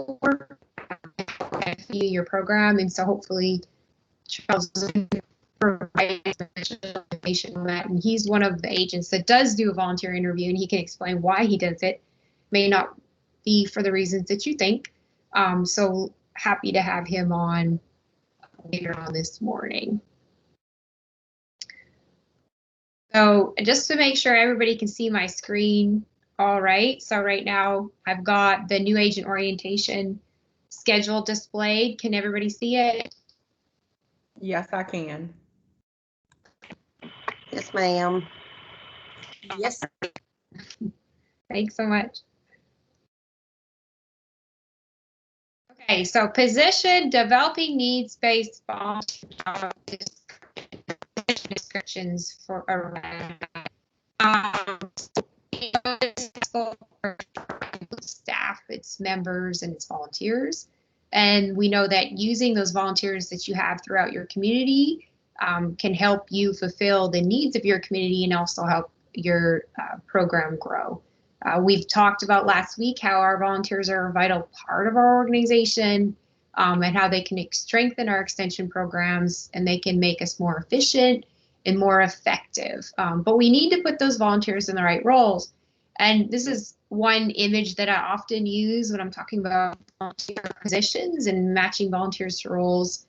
for your program, and so hopefully Charles will provide information on that. And he's one of the agents that does do a volunteer interview, and he can explain why he does it. May not be for the reasons that you think. So happy to have him on later on this morning. So just to make sure everybody can see my screen, all right. So right now I've got the new agent orientation schedule displayed. Can everybody see it? Yes, I can. Yes, ma'am. Yes. Thanks so much. Okay, so position developing needs-based volunteer job descriptions for staff, its members, and its volunteers. And we know that using those volunteers that you have throughout your community can help you fulfill the needs of your community and also help your program grow. We've talked about last week how our volunteers are a vital part of our organization and how they can strengthen our extension programs and they can make us more efficient and more effective. But we need to put those volunteers in the right roles. And this is one image that I often use when I'm talking about volunteer positions and matching volunteers to roles.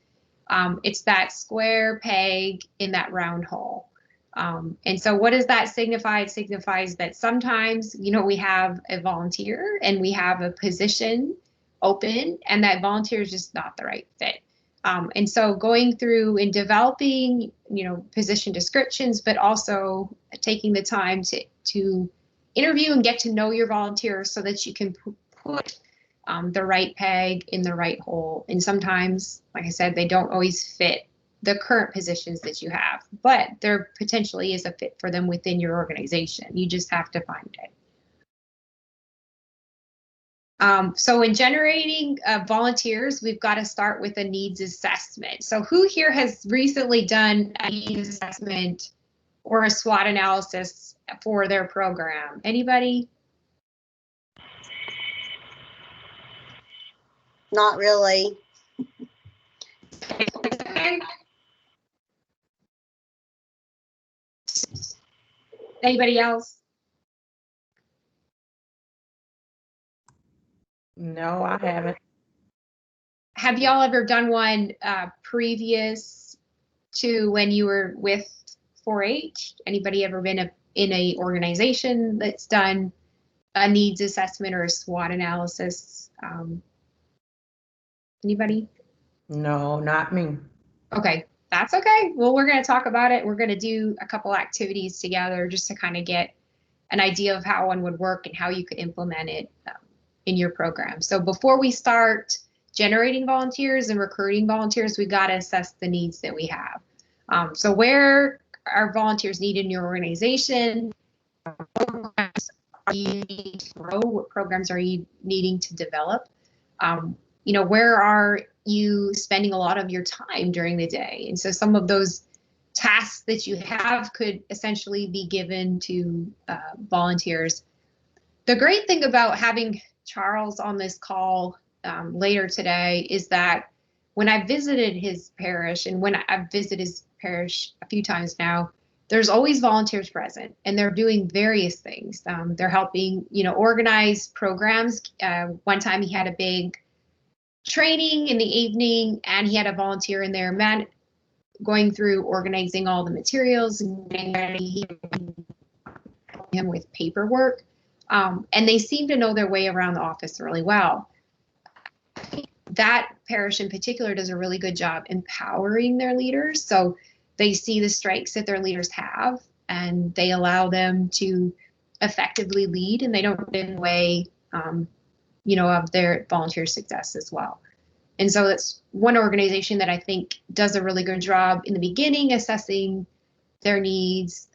It's that square peg in that round hole. And so what does that signify? It signifies that sometimes, you know, we have a volunteer and we have a position open and that volunteer is just not the right fit. And so going through and developing, you know, position descriptions, but also taking the time to interview and get to know your volunteers so that you can put the right peg in the right hole. And sometimes, like I said, they don't always fit the current positions that you have, but there potentially is a fit for them within your organization. You just have to find it. So in generating volunteers, we've got to start with a needs assessment. So who here has recently done a needs assessment or a SWOT analysis for their program? Anybody? Not really. Anybody else? No, I haven't. Have y'all ever done one previous to when you were with 4-H? Anybody ever been in a organization that's done a needs assessment or a SWOT analysis? Anybody? No, not me. Okay, that's okay. Well, we're going to talk about it. We're going to do a couple activities together just to kind of get an idea of how one would work and how you could implement it in your program. So before we start generating volunteers and recruiting volunteers, we've got to assess the needs that we have. So where are volunteers needed in your organization? What programs are you needing to grow? What programs are you needing to develop? You know, where are you spending a lot of your time during the day? And so some of those tasks that you have could essentially be given to volunteers. The great thing about having Charles on this call later today is that when I visited his parish, and when I've visited his parish a few times now, there's always volunteers present and they're doing various things. They're helping, you know, organize programs. One time he had a big training in the evening and he had a volunteer in there going through organizing all the materials and him with paperwork. And they seem to know their way around the office really well. That parish in particular does a really good job empowering their leaders. So they see the strengths that their leaders have and they allow them to effectively lead, and they don't get in the way, you know, of their volunteer success as well. And so that's one organization that I think does a really good job in the beginning, assessing their needs,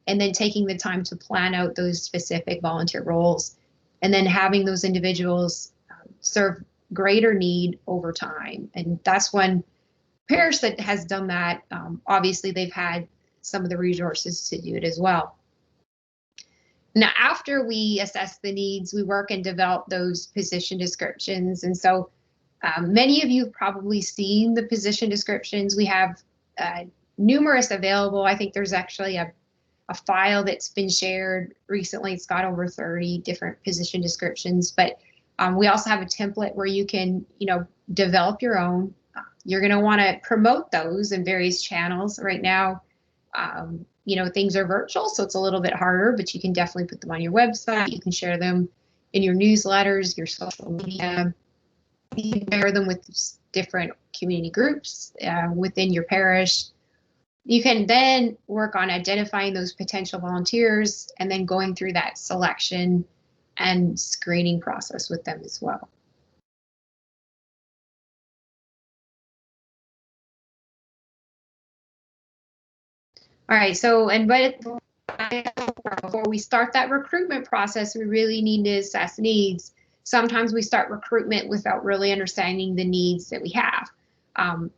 and then taking the time to plan out those specific volunteer roles, and then having those individuals serve greater need over time. And that's one parish that has done that. Obviously, they've had some of the resources to do it as well. Now, after we assess the needs, we work and develop those position descriptions. And so many of you have probably seen the position descriptions. We have numerous available. I think there's actually a file that's been shared recently. It's got over 30 different position descriptions, but we also have a template where you can, develop your own. You're going to want to promote those in various channels. Right now, things are virtual, so it's a little bit harder, but you can definitely put them on your website. You can share them in your newsletters, your social media. You can share them with different community groups within your parish. You can then work on identifying those potential volunteers and then going through that selection and screening process with them as well. All right, before we start that recruitment process, we really need to assess needs. Sometimes we start recruitment without really understanding the needs that we have.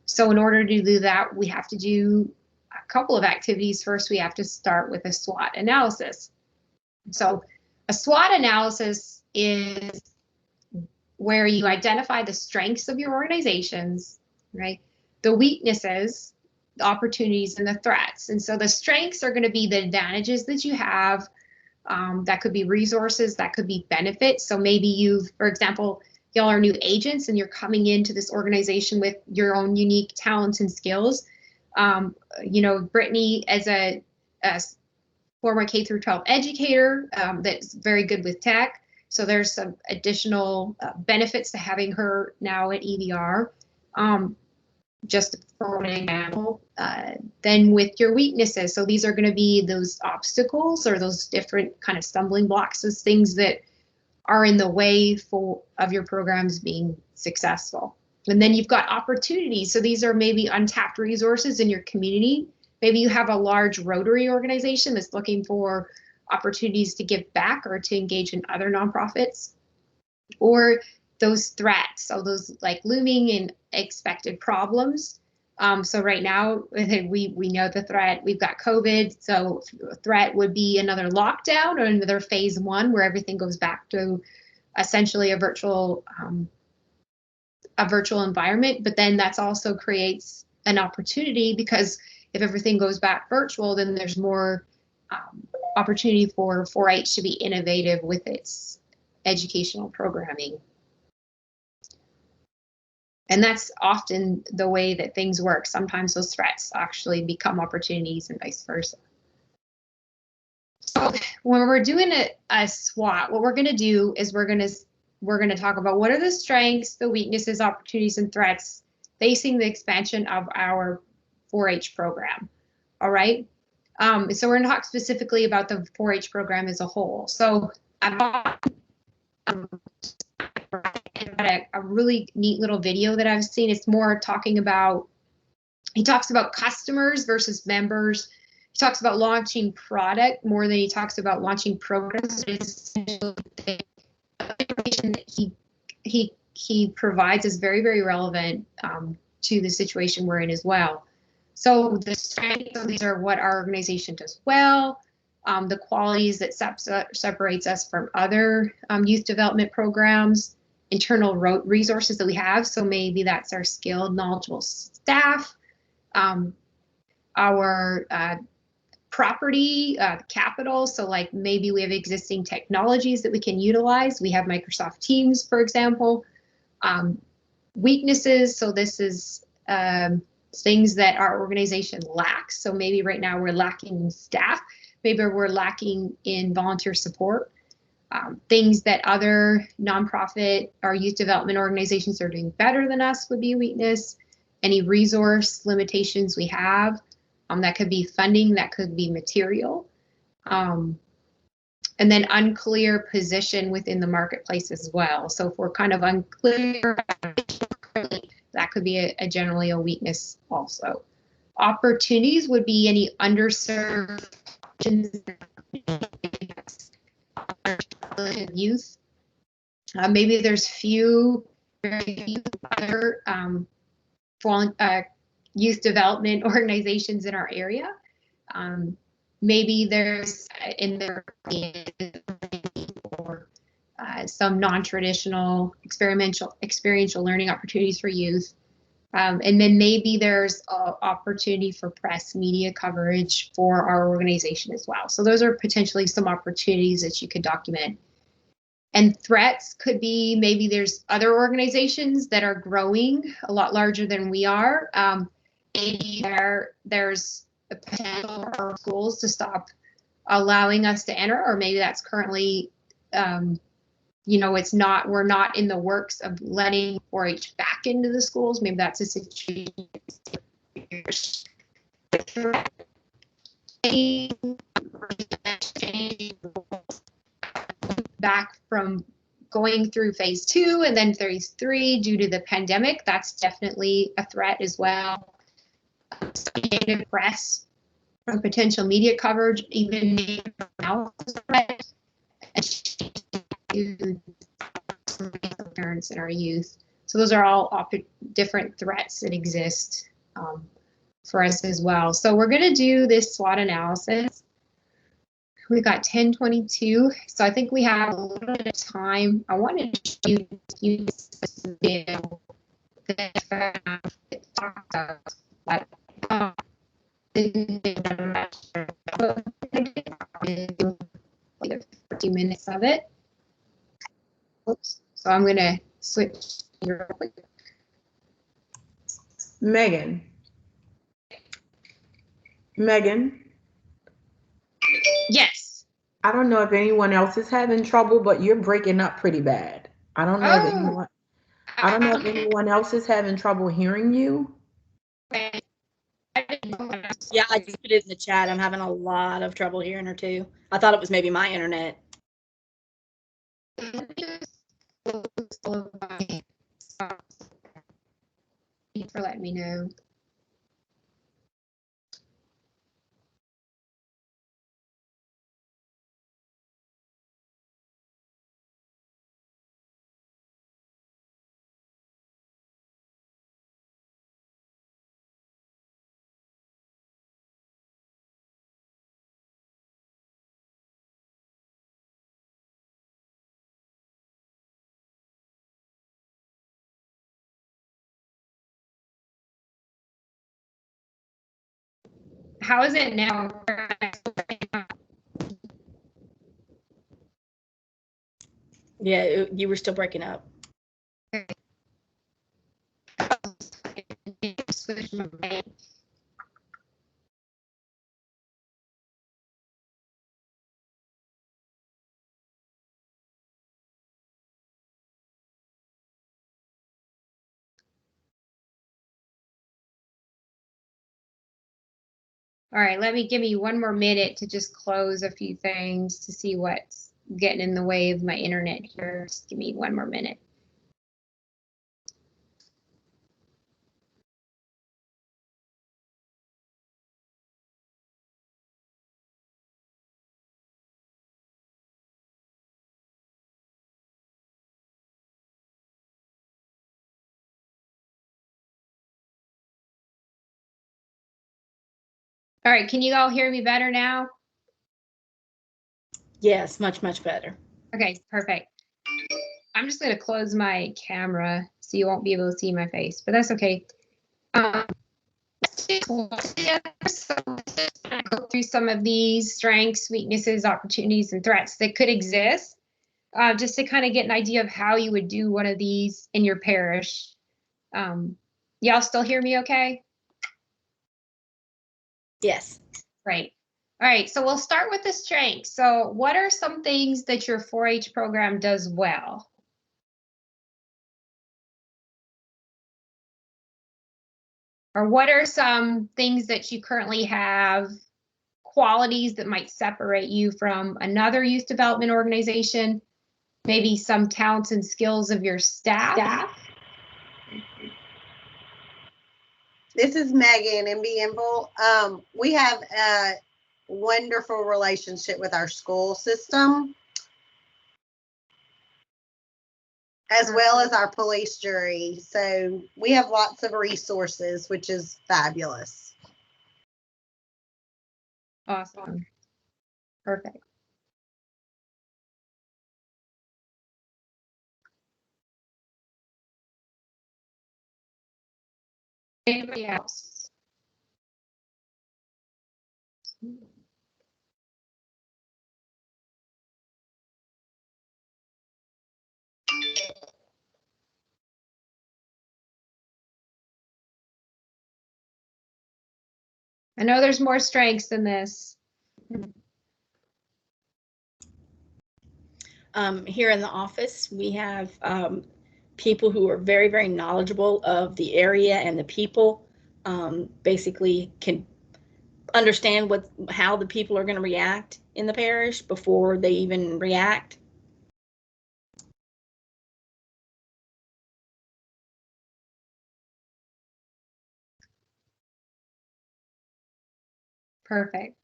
So in order to do that, we have to do a couple of activities. First, we have to start with a SWOT analysis. So a SWOT analysis is where you identify the strengths of your organizations, right? The weaknesses, the opportunities, and the threats. And so the strengths are going to be the advantages that you have. That could be resources, that could be benefits. So maybe for example, y'all are new agents and you're coming into this organization with your own unique talents and skills. Brittany, as a former K through 12 educator that's very good with tech. So there's some additional benefits to having her now at EVR. Just for an example, then with your weaknesses. So these are going to be those obstacles or those different kind of stumbling blocks, those things that are in the way of your programs being successful. And then you've got opportunities. So these are maybe untapped resources in your community. Maybe you have a large Rotary organization that's looking for opportunities to give back or to engage in other nonprofits. Or those threats, so those like looming and expected problems. So right now, we know the threat. We've got COVID, so a threat would be another lockdown or another phase 1 where everything goes back to essentially a virtual environment. But then that's also creates an opportunity, because if everything goes back virtual, then there's more opportunity for 4-H to be innovative with its educational programming. And that's often the way that things work. Sometimes those threats actually become opportunities and vice versa. So when we're doing a SWOT, what we're going to do is we're going to talk about what are the strengths, the weaknesses, opportunities, and threats facing the expansion of our 4-H program. All right. So we're going to talk specifically about the 4-H program as a whole. So I've got a really neat little video that I've seen. It's more talking about, he talks about customers versus members. He talks about launching product more than he talks about launching programs. It's the information that he provides is very, very relevant to the situation we're in as well. So the strengths of these are what our organization does well, the qualities that separates us from other youth development programs, internal resources that we have. So maybe that's our skilled, knowledgeable staff, our property, capital. So like maybe we have existing technologies that we can utilize. We have Microsoft Teams, for example. Weaknesses, so this is things that our organization lacks. So maybe right now we're lacking in staff. Maybe we're lacking in volunteer support. Things that other nonprofit or youth development organizations are doing better than us would be a weakness. Any resource limitations we have, that could be funding, that could be material. And then unclear position within the marketplace as well. So if we're kind of unclear, that could be generally a weakness also. Opportunities would be any underserved youth. Maybe there's very few other youth development organizations in our area. maybe there's in their or some non-traditional experiential learning opportunities for youth. And then maybe there's an opportunity for press media coverage for our organization as well. So those are potentially some opportunities that you could document. And threats could be, maybe there's other organizations that are growing a lot larger than we are. Maybe there's a potential for our schools to stop allowing us to enter, or maybe that's currently, we're not in the works of letting 4-H back into the schools. Maybe that's a situation back from going through phase 2 and then phase 3 due to the pandemic. That's definitely a threat as well. Press or potential media coverage, even now, parents and our youth. So those are all different threats that exist for us as well. So we're going to do this SWOT analysis. We got 10:22, so I think we have a little bit of time. I wanted to show you this video that talks about like 15 minutes of it. Oops. So I'm going to switch here. Megan. Yes. I don't know if anyone else is having trouble, but you're breaking up pretty bad. I don't know if anyone else is having trouble hearing you. Yeah, I just put it in the chat. I'm having a lot of trouble hearing her too. I thought it was maybe my internet. For letting me know. How is it now? Yeah, you were still breaking up. All right, give me one more minute to just close a few things to see what's getting in the way of my internet here. Just give me one more minute. All right, can you all hear me better now? Yes, much, much better. Okay, perfect. I'm just going to close my camera so you won't be able to see my face, but that's okay. Let's go through some of these strengths, weaknesses, opportunities, and threats that could exist, just to kind of get an idea of how you would do one of these in your parish. Y'all still hear me okay? Yes. Great. All right, so we'll start with the strengths. So what are some things that your 4-H program does well? Or what are some things that you currently have, qualities that might separate you from another youth development organization, maybe some talents and skills of your staff? This is Megan in Bienville. We have a wonderful relationship with our school system, as well as our police jury. So we have lots of resources, which is fabulous. Awesome. Perfect. Anybody else? I know there's more strengths than this. Here in the office, we have people who are very, very knowledgeable of the area and the people, basically can understand how the people are going to react in the parish before they even react. Perfect.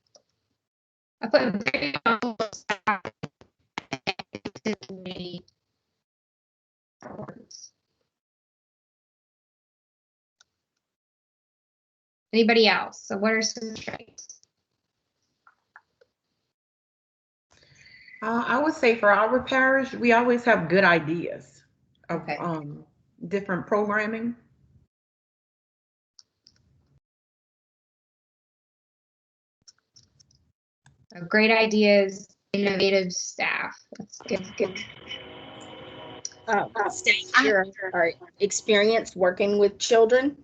I put very Anybody else? So what are some strengths? I would say for our parish, we always have good ideas of Okay. different programming. Great ideas, innovative staff. That's good. Staff here are experienced working with children.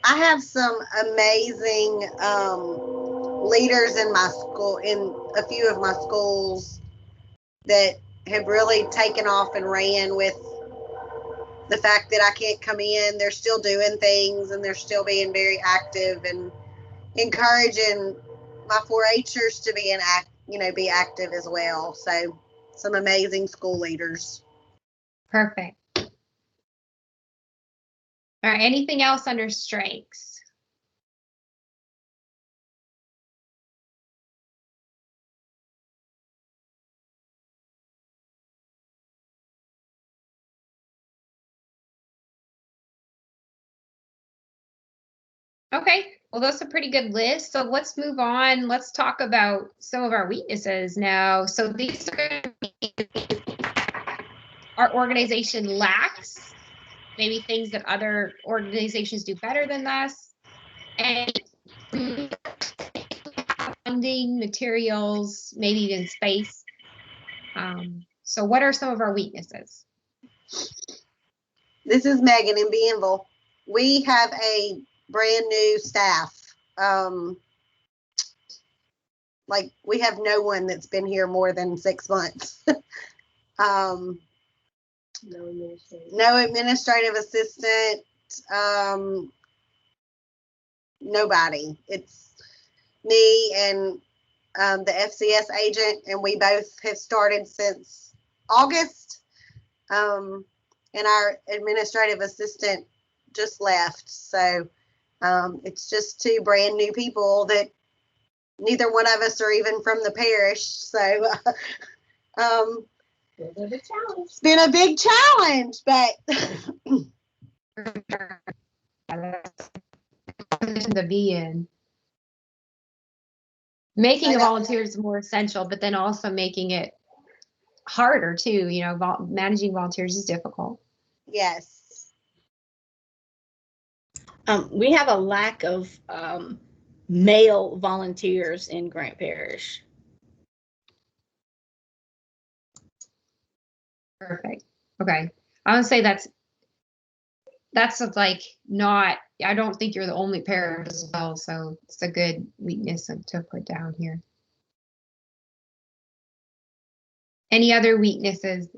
I have some amazing leaders in my school, in a few of my schools, that have really taken off and ran with the fact that I can't come in. They're still doing things and they're still being very active and encouraging my 4-Hers to be active as well. So some amazing school leaders. Perfect. All right, anything else under strengths? Okay, well, that's a pretty good list. So let's move on. Let's talk about some of our weaknesses now. So these are going to be our organization lacks, maybe things that other organizations do better than us, and funding, materials, maybe even space. So what are some of our weaknesses? This is Megan in Bienville. We have a brand new staff. Like, we have no one that's been here more than 6 months. No administrative assistant. Nobody. It's me and the FCS agent, and we both have started since August. And our administrative assistant just left. So it's just 2 brand new people that neither one of us are even from the parish. So it's been a big challenge, but to be in. Making the volunteers more essential, but then also making it harder too. You know, managing volunteers is difficult. Yes. We have a lack of male volunteers in Grant Parish. Perfect. Okay. I would say that's like not, I don't think you're the only parish as well. So it's a good weakness to put down here. Any other weaknesses?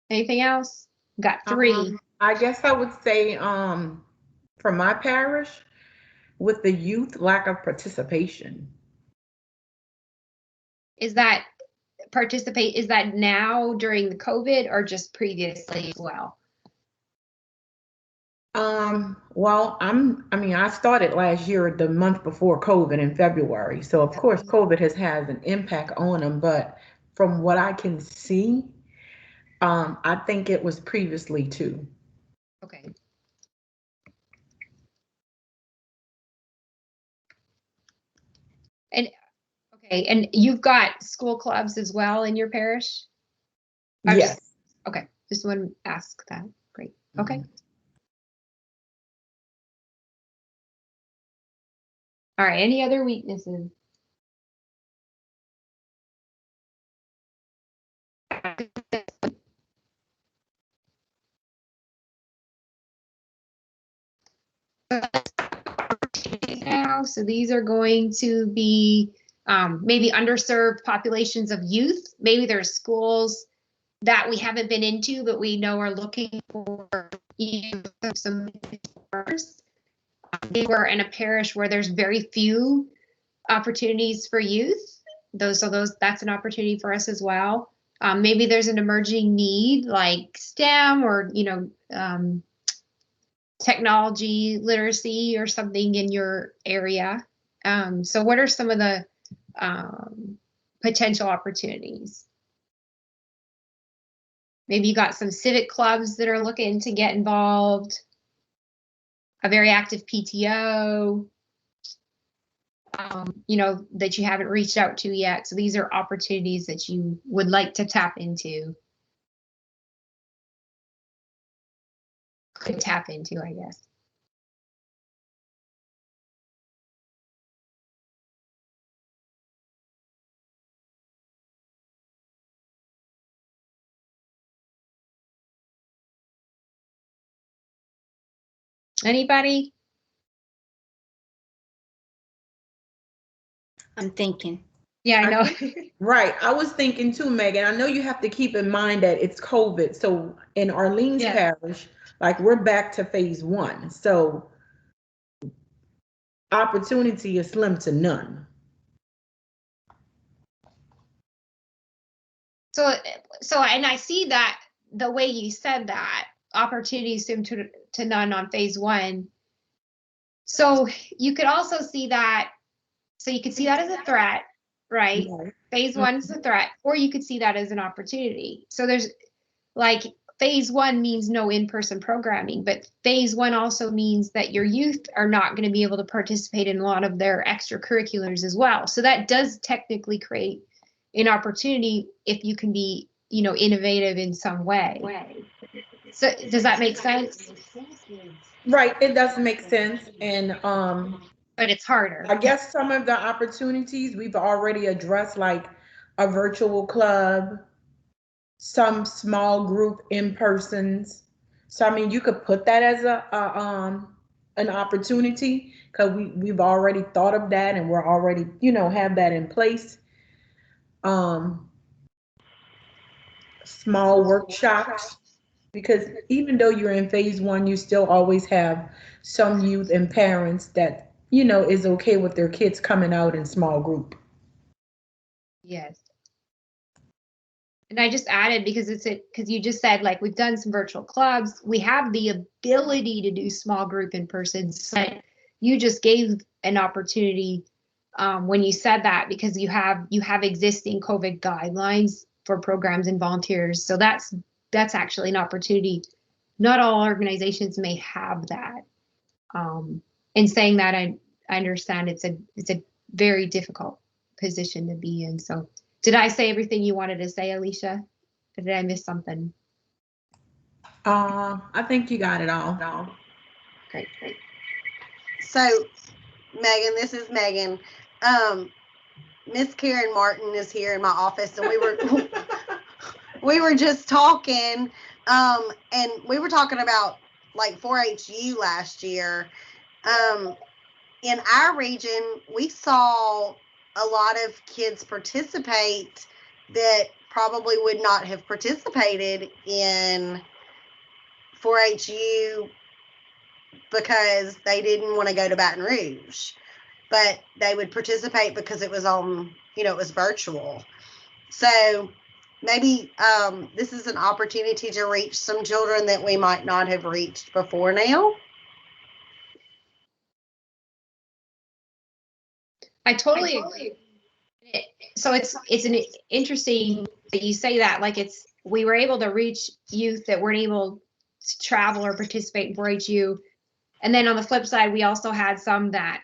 Anything else? Got 3. I guess I would say for my parish, with the youth, lack of participation. Is that now during the COVID or just previously as well? Well, I started last year, the month before COVID in February. So of course COVID has had an impact on them, but from what I can see, I think it was previously too. Okay. And okay, and you've got school clubs as well in your parish? Yes. Okay, just want to ask that. Great. Okay. Mhm. All right, any other weaknesses? Now, so these are going to be maybe underserved populations of youth. Maybe there's schools that we haven't been into, but we know are looking for some mentors. They were in a parish where there's very few opportunities for youth. That's an opportunity for us as well. Maybe there's an emerging need like STEM or technology literacy or something in your area. So what are some of the potential opportunities? Maybe you got some civic clubs that are looking to get involved, a very active PTO, that you haven't reached out to yet. So these are opportunities that you would like to tap into. Could tap into, I guess. Anybody? I'm thinking. Yeah, I know. Right. I was thinking too, Megan. I know you have to keep in mind that it's COVID. So in Arlene's parish, like we're back to phase one. So opportunity is slim to none. So, and I see that the way you said that, opportunities slim to none on phase one. So you could also see that, so you could see that as a threat, right? Phase one is a threat, or you could see that as an opportunity. So there's like phase one means no in-person programming, but phase one also means that your youth are not going to be able to participate in a lot of their extracurriculars as well. So that does technically create an opportunity if you can be, innovative in some way. So does that make sense? Right. It does make sense. And But it's harder. I guess some of the opportunities we've already addressed, like a virtual club, some small group in persons. So I mean, you could put that as an opportunity because we've already thought of that and we're already have that in place. Small workshops, because even though you're in phase one, you still always have some youth and parents that is okay with their kids coming out in small group. Yes. And I just added because you just said like we've done some virtual clubs. We have the ability to do small group in person. So you just gave an opportunity when you said that because you have existing COVID guidelines for programs and volunteers. So that's actually an opportunity. Not all organizations may have that. In saying that, I understand it's a very difficult position to be in. So did I say everything you wanted to say, Alicia? Or did I miss something? I think you got it all. Great. So, Megan, this is Megan. Miss Karen Martin is here in my office, and we were just talking, and we were talking about like 4-HU last year. In our region, we saw a lot of kids participate that probably would not have participated in 4-HU because they didn't want to go to Baton Rouge, but they would participate because it was on, it was virtual. So maybe this is an opportunity to reach some children that we might not have reached before now. I totally agree. So it's an interesting that you say that, like we were able to reach youth that weren't able to travel or participate in 4-HU. And then on the flip side, we also had some that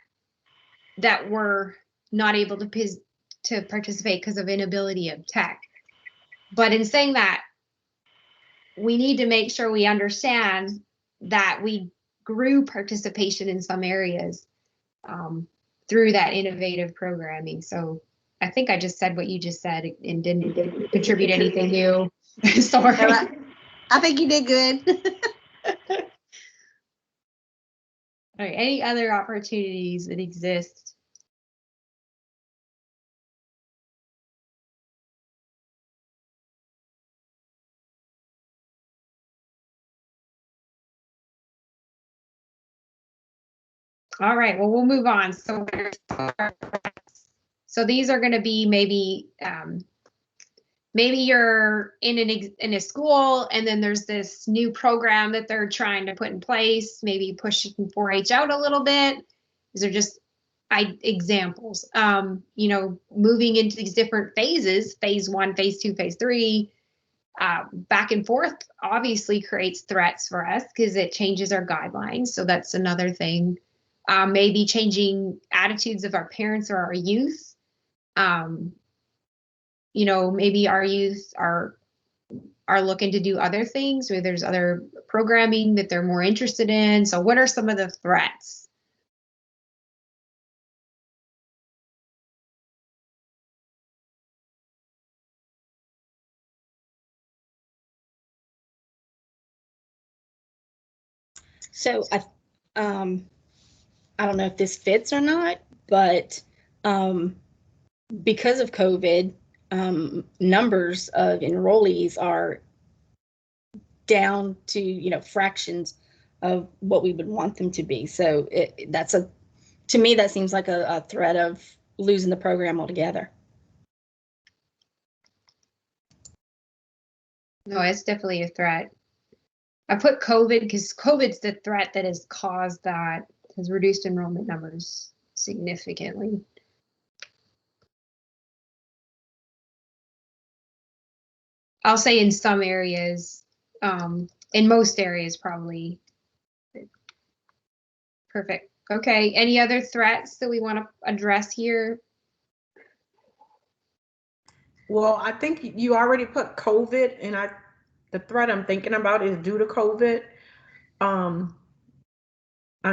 were not able to participate because of inability of tech. But in saying that, we need to make sure we understand that we grew participation in some areas through that innovative programming. So I think I just said what you just said and didn't contribute anything new. Sorry. I think you did good. All right, any other opportunities that exist? All right, well, we'll move on. So these are going to be maybe you're in a school and then there's this new program that they're trying to put in place, maybe pushing 4-H out a little bit. These are just examples. Moving into these different phases, phase 1, phase 2, phase 3, back and forth obviously creates threats for us because it changes our guidelines. So that's another thing. Maybe changing attitudes of our parents or our youth. Maybe our youth are looking to do other things, or there's other programming that they're more interested in. So what are some of the threats? So I don't know if this fits or not, but because of COVID, numbers of enrollees are down to fractions of what we would want them to be. So to me that seems like a threat of losing the program altogether. No, it's definitely a threat. I put COVID because COVID's the threat that has caused that, has reduced enrollment numbers significantly. I'll say in some areas, in most areas probably. Perfect. Okay, any other threats that we want to address here? Well, I think you already put COVID, and the threat I'm thinking about is due to COVID. I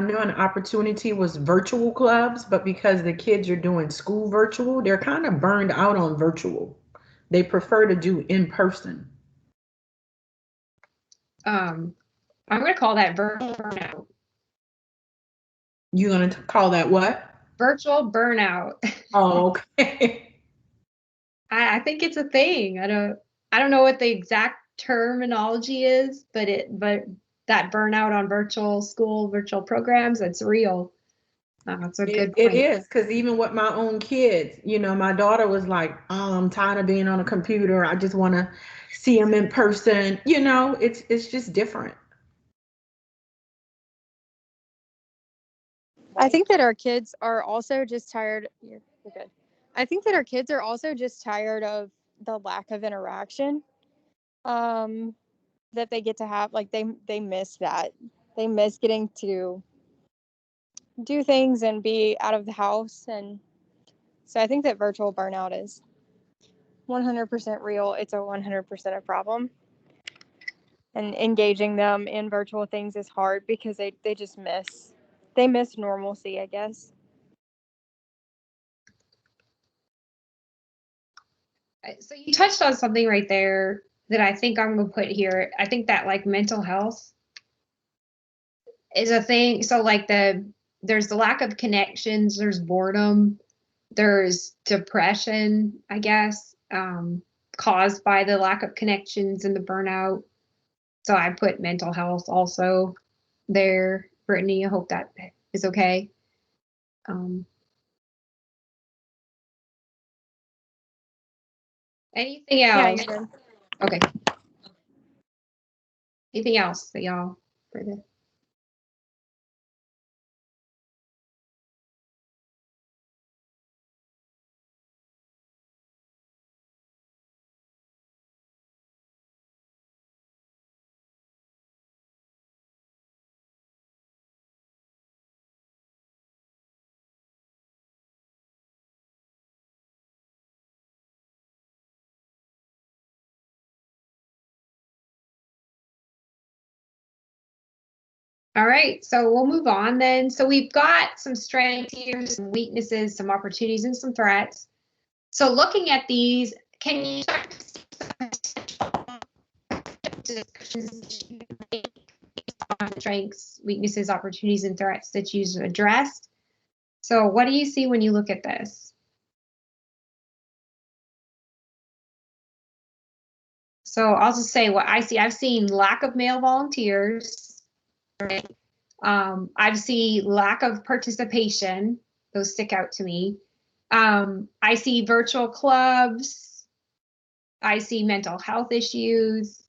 know an opportunity was virtual clubs, but because the kids are doing school virtual, they're kind of burned out on virtual. They prefer to do in person. I'm going to call that virtual burnout. You're going to call that what? Virtual burnout. Oh, okay. I think it's a thing. I don't know what the exact terminology is, but that burnout on virtual programs, it's real. It's a good point. It is, because even with my own kids, my daughter was like, I'm tired of being on a computer. I just want to see them in person. It's just different. I think that our kids are also just tired. You're good. I think that our kids are also just tired of the lack of interaction that they get to have. Like they miss that. They miss getting to do things and be out of the house. And so I think that virtual burnout is 100% real. It's a 100% a problem. And engaging them in virtual things is hard because they just miss normalcy, I guess. So you touched on something right there that I think I'm going to put here. I think that like mental health is a thing. So like there's the lack of connections, there's boredom, there's depression, I guess, caused by the lack of connections and the burnout. So I put mental health also there. Brittany, I hope that is okay. Anything Yeah, else? you're good. Okay. Anything else that y'all further? All right, so we'll move on then. So we've got some strengths here, some weaknesses, some opportunities, and some threats. So looking at these, can you start to see some strengths, weaknesses, opportunities, and threats that you've addressed? So what do you see when you look at this? So I'll just say what I see. I've seen lack of male volunteers. Right? I've seen lack of participation. Those stick out to me. I see virtual clubs. I see mental health issues.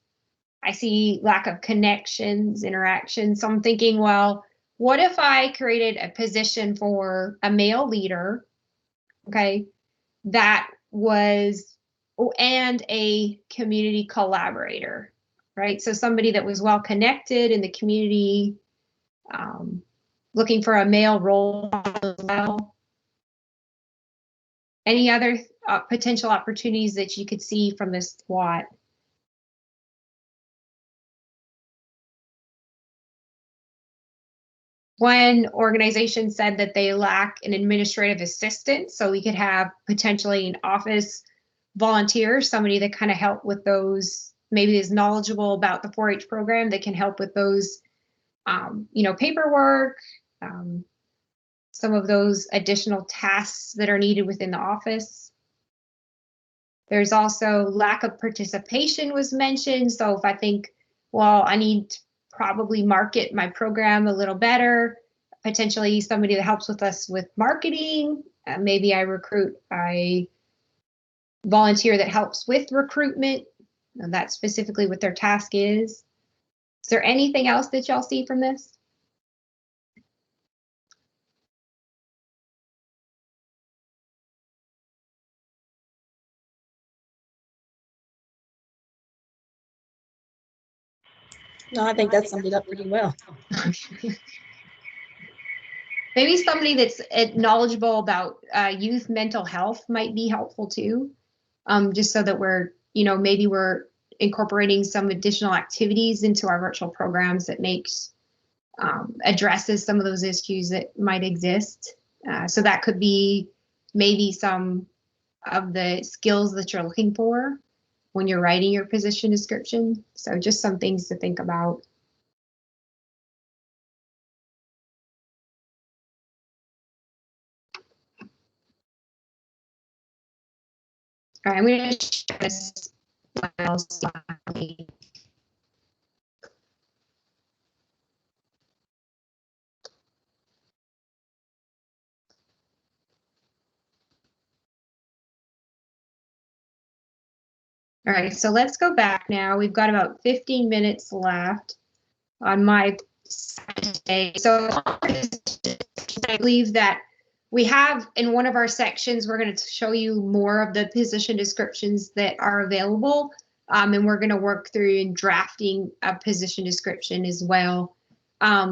I see lack of connections, interactions. So I'm thinking, well, what if I created a position for a male leader, okay, that was, and a community collaborator, right? So somebody that was well connected in the community, looking for a male role as well. Any other potential opportunities that you could see from this SWOT? One organization said that they lack an administrative assistant, so we could have potentially an office volunteer, somebody that kind of help with those, maybe is knowledgeable about the 4-H program that can help with those, paperwork, some of those additional tasks that are needed within the office. There's also lack of participation was mentioned. So if I think, well, I need to probably market my program a little better, potentially somebody that helps with us with marketing, maybe I recruit a volunteer that helps with recruitment. And that's specifically what their task is. Is there anything else that y'all see from this? No, I think that summed it up pretty well. Maybe somebody that's knowledgeable about youth mental health might be helpful too, just so that we're, maybe we're incorporating some additional activities into our virtual programs that makes, addresses some of those issues that might exist. So that could be maybe some of the skills that you're looking for when you're writing your position description. So just some things to think about. All right, I'm going to share this slide. All right, so let's go back now. We've got about 15 minutes left on my day. So I believe that we have in one of our sections, we're going to show you more of the position descriptions that are available. And we're going to work through in drafting a position description as well.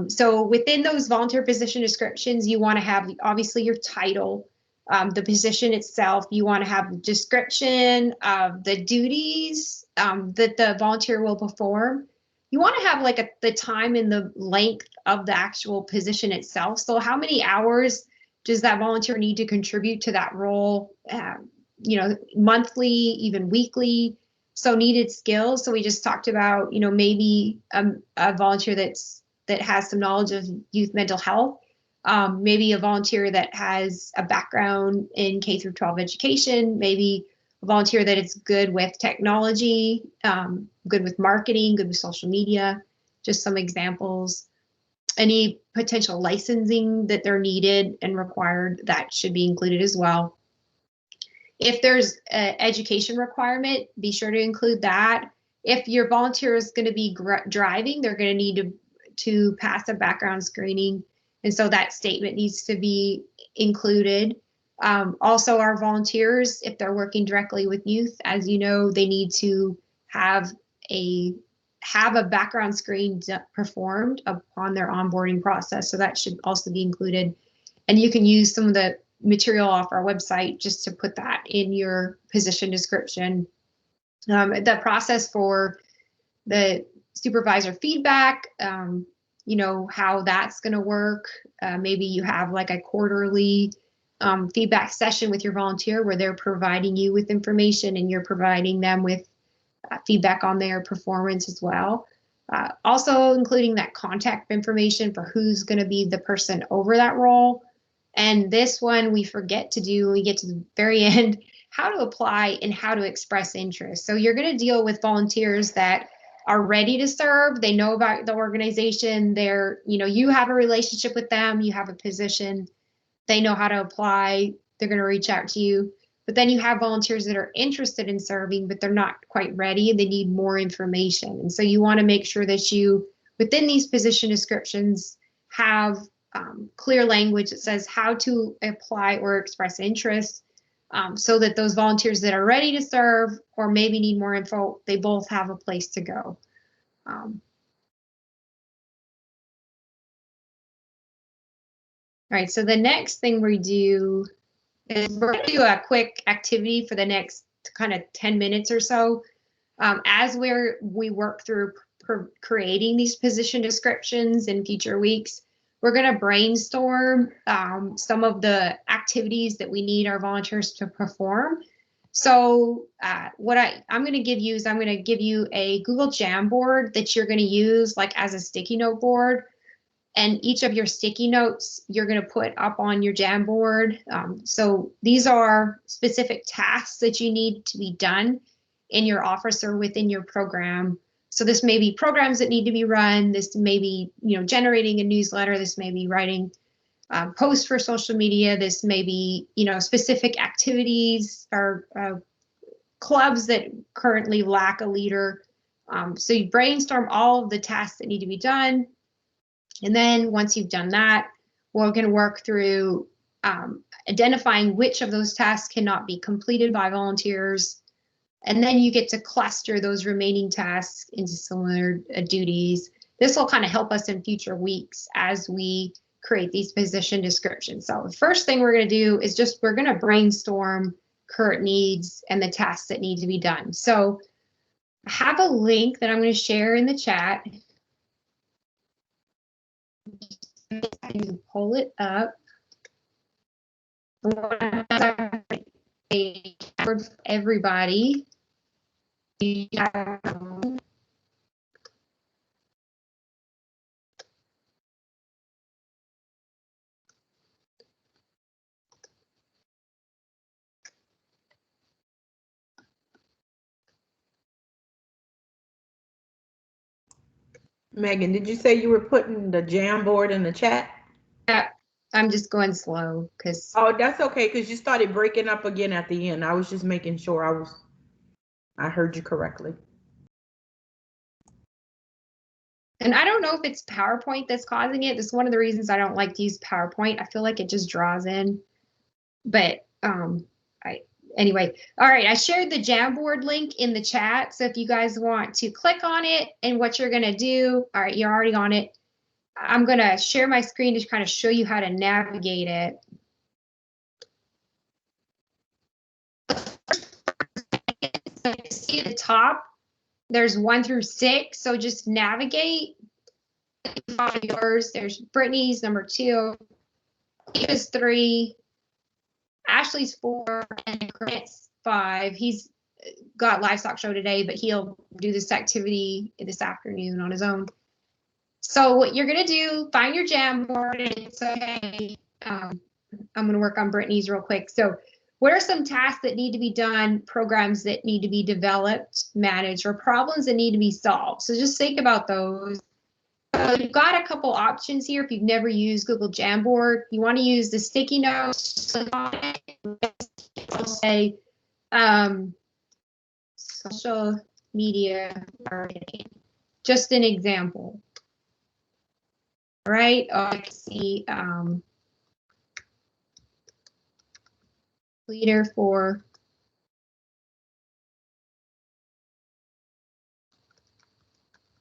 So within those volunteer position descriptions, you want to have obviously your title, the position itself. You want to have the description of the duties that the volunteer will perform. You want to have like the time and the length of the actual position itself. So how many hours does that volunteer need to contribute to that role? Monthly, even weekly. So needed skills. So we just talked about, maybe a volunteer that has some knowledge of youth mental health. Maybe a volunteer that has a background in K through 12 education, maybe a volunteer that is good with technology, good with marketing, good with social media, just some examples. Any potential licensing that they're needed and required, that should be included as well. If there's an education requirement, be sure to include that. If your volunteer is going to be driving, they're going to need to pass a background screening. And so that statement needs to be included. Also, our volunteers, if they're working directly with youth, as you know, they need to have a background screen performed upon their onboarding process. So that should also be included. And you can use some of the material off our website just to put that in your position description. The process for the supervisor feedback, you know, how that's going to work. Maybe you have like a quarterly feedback session with your volunteer where they're providing you with information and you're providing them with feedback on their performance as well. Also including that contact information for who's going to be the person over that role. And this one we forget to do when we get to the very end, how to apply and how to express interest. So you're going to deal with volunteers that are ready to serve. They know about the organization. They're, you know, you have a relationship with them. You have a position. They know how to apply. They're going to reach out to you. But then you have volunteers that are interested in serving, but they're not quite ready and they need more information. And so you want to make sure that you, within these position descriptions, have clear language that says how to apply or express interest, so that those volunteers that are ready to serve or maybe need more info, they both have a place to go. All right, so the next thing we do is we're going to do a quick activity for the next kind of 10 minutes or so. As we work through creating these position descriptions in future weeks, we're going to brainstorm some of the activities that we need our volunteers to perform. So what I'm going to give you is I'm going to give you a Google Jamboard that you're going to use like as a sticky note board. And each of your sticky notes you're going to put up on your Jamboard. So these are specific tasks that you need to be done in your office or within your program. So this may be programs that need to be run. This may be, you know, generating a newsletter. This may be writing posts for social media. This may be, you know, specific activities or clubs that currently lack a leader. So you brainstorm all of the tasks that need to be done. And then once you've done that, we're going to work through identifying which of those tasks cannot be completed by volunteers. And then you get to cluster those remaining tasks into similar duties. This will kind of help us in future weeks as we create these position descriptions. So the first thing we're going to do is we're going to brainstorm current needs and the tasks that need to be done. So I have a link that I'm going to share in the chat. I can pull it up. For everybody. Megan, did you say you were putting the Jamboard in the chat? Yeah, I'm just going slow because. Oh, that's okay, because you started breaking up again at the end. I was just making sure I heard you correctly. And I don't know if it's PowerPoint that's causing it. This is one of the reasons I don't like to use PowerPoint. I feel like it just draws in. But anyway, all right, I shared the Jamboard link in the chat. So if you guys want to click on it and what you're going to do, all right, you're already on it. I'm going to share my screen to kind of show you how to navigate it. So you see at the top, there's 1 through 6. So just navigate. Yours. There's Brittany's number 2. Eva's 3. Ashley's 4, and Grant's 5. He's got livestock show today, but he'll do this activity this afternoon on his own. So what you're gonna do, find your Jamboard and say, I'm gonna work on Brittany's real quick. So what are some tasks that need to be done, programs that need to be developed, managed, or problems that need to be solved? So just think about those. You've got a couple options here. If you've never used Google Jamboard, you want to use the sticky notes. Say Social media marketing, just an example. All right, oh, I see leader for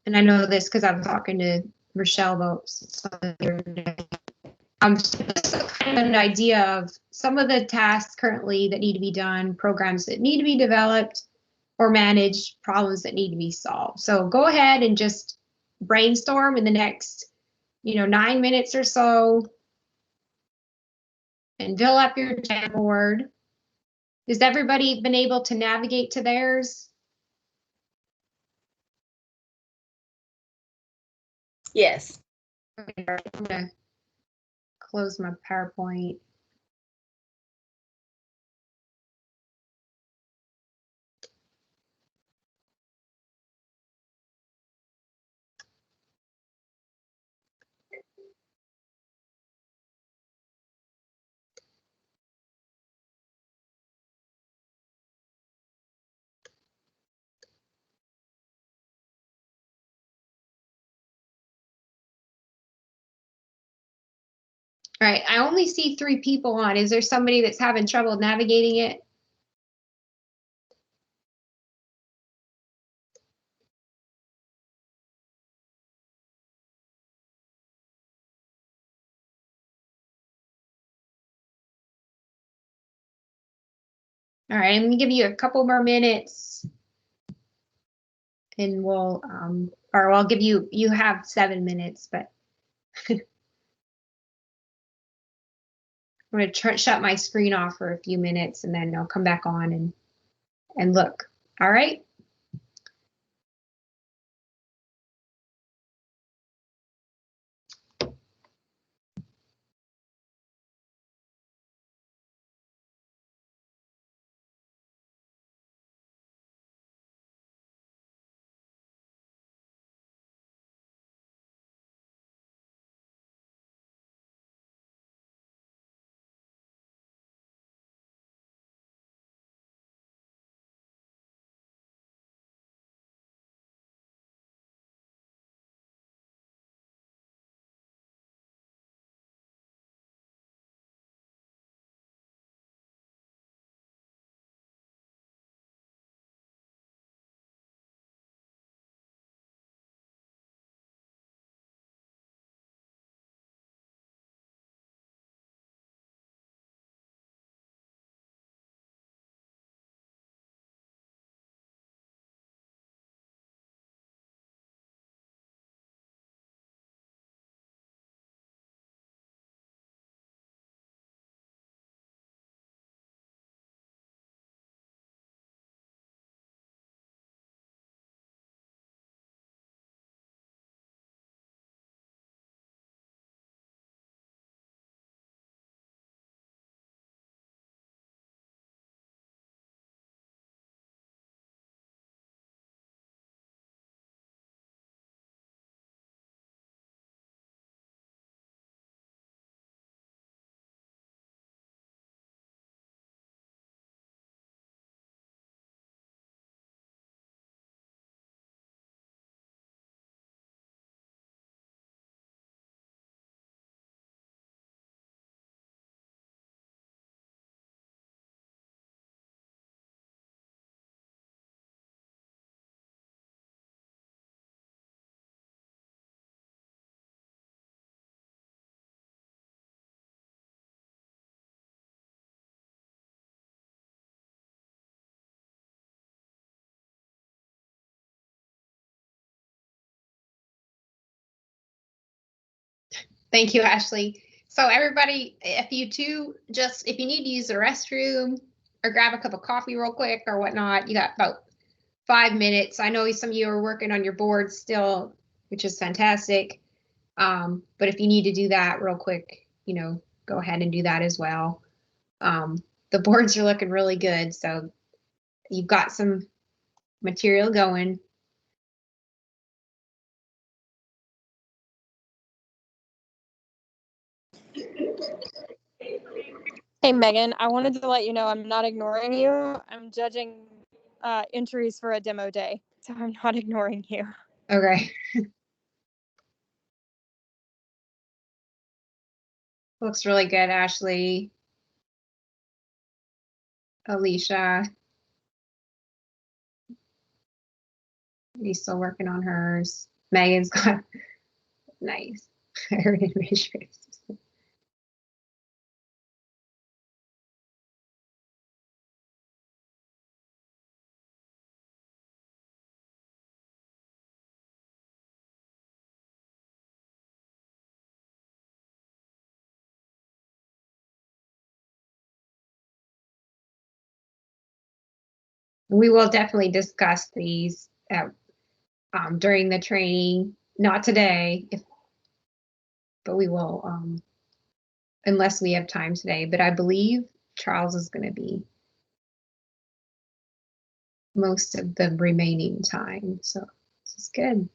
and I know this because I'm talking to Rochelle about something the other day. Just kind of an idea of some of the tasks currently that need to be done, programs that need to be developed or managed, problems that need to be solved. So go ahead and just brainstorm in the next, 9 minutes or so and fill up your board. Has everybody been able to navigate to theirs? Yes. Okay, I'm gonna close my PowerPoint. All right, I only see 3 people on. Is there somebody that's having trouble navigating it? All right, I'm gonna give you a couple more minutes and we'll, or I'll give you, you have 7 minutes, but I'm gonna shut my screen off for a few minutes and then I'll come back on and look. All right. Thank you, Ashley. So everybody, if you need to use the restroom or grab a cup of coffee real quick or whatnot, you got about 5 minutes. I know some of you are working on your boards still, which is fantastic. But if you need to do that real quick, go ahead and do that as well. The boards are looking really good, so you've got some material going. Hey, Megan, I wanted to let you know I'm not ignoring you. I'm judging entries for a demo day, so I'm not ignoring you. Okay. Looks really good, Ashley. Alicia. He's still working on hers. Megan's got nice. I heard it measure. We will definitely discuss these during the training. Not today, but we will, unless we have time today. But I believe Charles is going to be most of the remaining time. So this is good.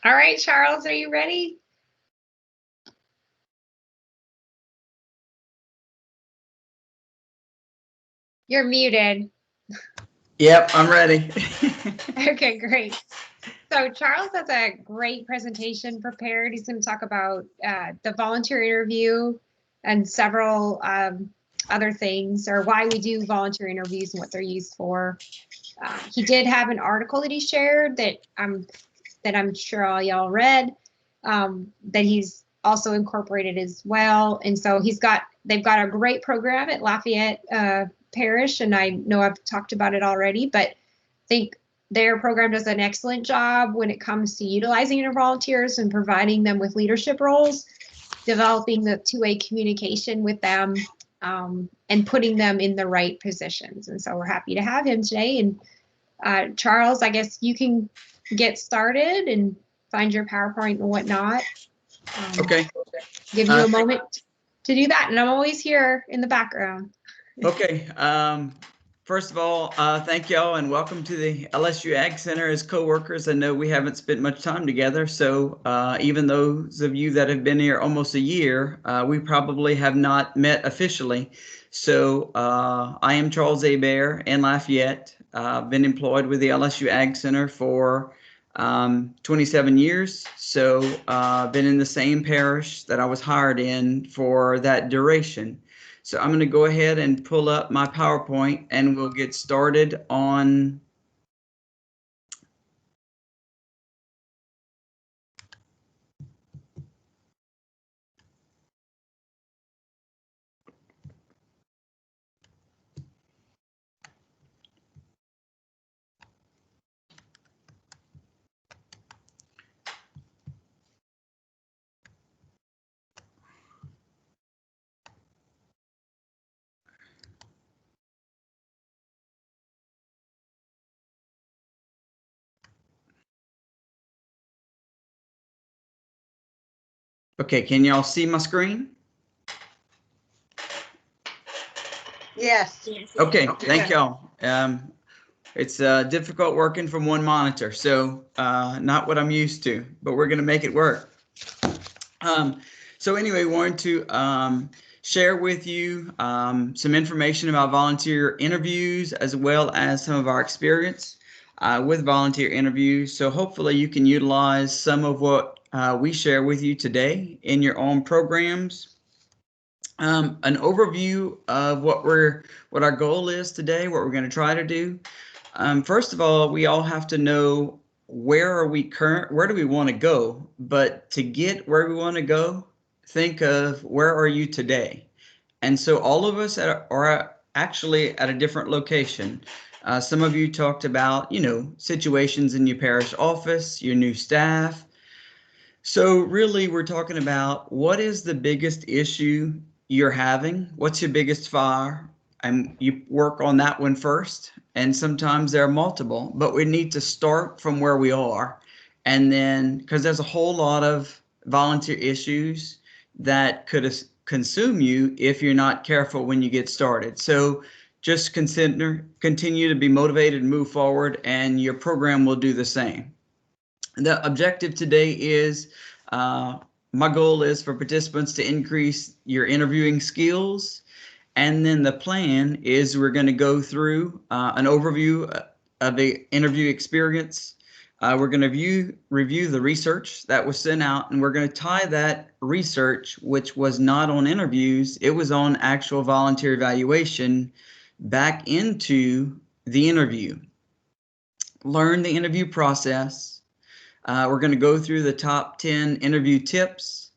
All right, Charles, are you ready? You're muted. Yep, I'm ready. Okay, great. So Charles has a great presentation prepared. He's going to talk about the volunteer interview and several other things, or why we do volunteer interviews and what they're used for. He did have an article that he shared that I'm sure all y'all read, that he's also incorporated as well. And so they've got a great program at Lafayette Parish, and I know I've talked about it already, but I think their program does an excellent job when it comes to utilizing their volunteers and providing them with leadership roles, developing the two-way communication with them, and putting them in the right positions. And so we're happy to have him today. And Charles, I guess you can get started and find your PowerPoint and whatnot. Okay. Give you a moment to do that, and I'm always here in the background. Okay. First of all, thank y'all and welcome to the LSU Ag Center as co-workers. I know we haven't spent much time together, so even those of you that have been here almost a year, we probably have not met officially. So I am Charles Hebert in Lafayette. I've been employed with the LSU Ag Center for 27 years. So I've been in the same parish that I was hired in for that duration. So I'm going to go ahead and pull up my PowerPoint and we'll get started on Okay, can y'all see my screen? Yes. Okay, thank y'all. It's difficult working from one monitor, so not what I'm used to, but we're going to make it work. So anyway, wanted to share with you some information about volunteer interviews as well as some of our experience with volunteer interviews. So hopefully you can utilize some of what we share with you today in your own programs. An overview of what our goal is today, what we're going to try to do. First of all, we all have to know where do we want to go? But to get where we want to go, think of where are you today? And so all of us are actually at a different location. Some of you talked about, situations in your parish office, your new staff. So really, we're talking about what is the biggest issue you're having? What's your biggest fire? And you work on that one first. And sometimes there are multiple, but we need to start from where we are. And then, because there's a whole lot of volunteer issues that could consume you if you're not careful when you get started. So just continue to be motivated and move forward, and your program will do the same. The objective today is, my goal is for participants to increase your interviewing skills. And then the plan is we're going to go through an overview of the interview experience. We're going to review the research that was sent out, and we're going to tie that research, which was not on interviews, it was on actual volunteer evaluation, back into the interview. Learn the interview process. We're going to go through the top 10 interview tips,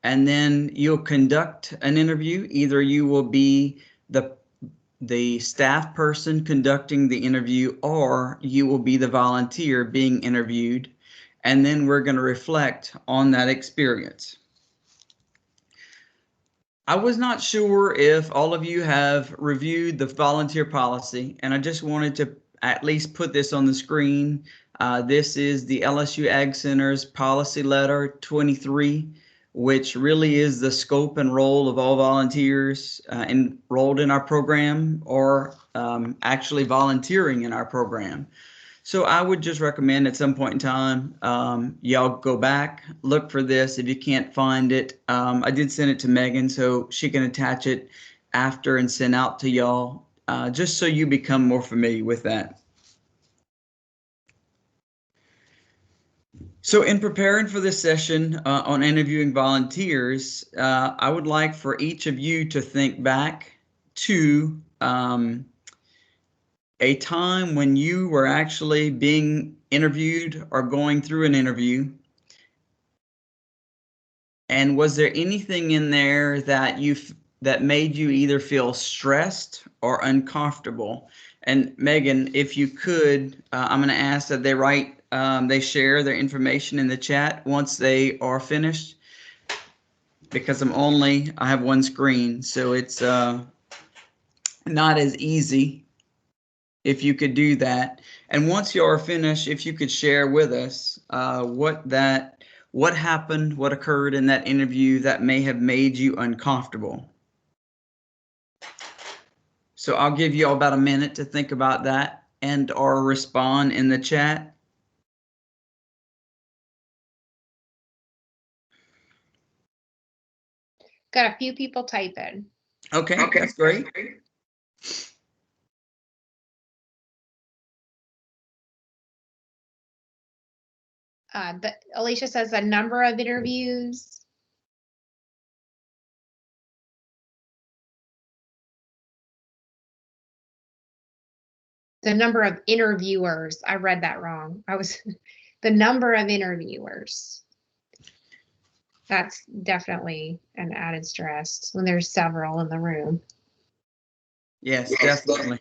and then you'll conduct an interview. Either you will be the staff person conducting the interview, or you will be the volunteer being interviewed, and then we're going to reflect on that experience. I was not sure if all of you have reviewed the volunteer policy, and I just wanted to at least put this on the screen. This is the LSU Ag Center's Policy Letter 23, which really is the scope and role of all volunteers enrolled in our program or actually volunteering in our program. So I would just recommend at some point in time, y'all go back, look for this. If you can't find it, I did send it to Megan so she can attach it after and send out to y'all, just so you become more familiar with that. So in preparing for this session on interviewing volunteers, I would like for each of you to think back to a time when you were actually being interviewed or going through an interview. And was there anything in there that that made you either feel stressed or uncomfortable? And Megan, if you could, I'm going to ask that they share their information in the chat once they are finished, because I have one screen, so it's not as easy if you could do that. And once you are finished, if you could share with us what happened, what occurred in that interview that may have made you uncomfortable. So I'll give you all about a minute to think about that and or respond in the chat. Got a few people typing. Okay, that's great. Alicia says a number of interviews. The number of interviewers. I read that wrong. The number of interviewers. That's definitely an added stress when there's several in the room. Yes, definitely.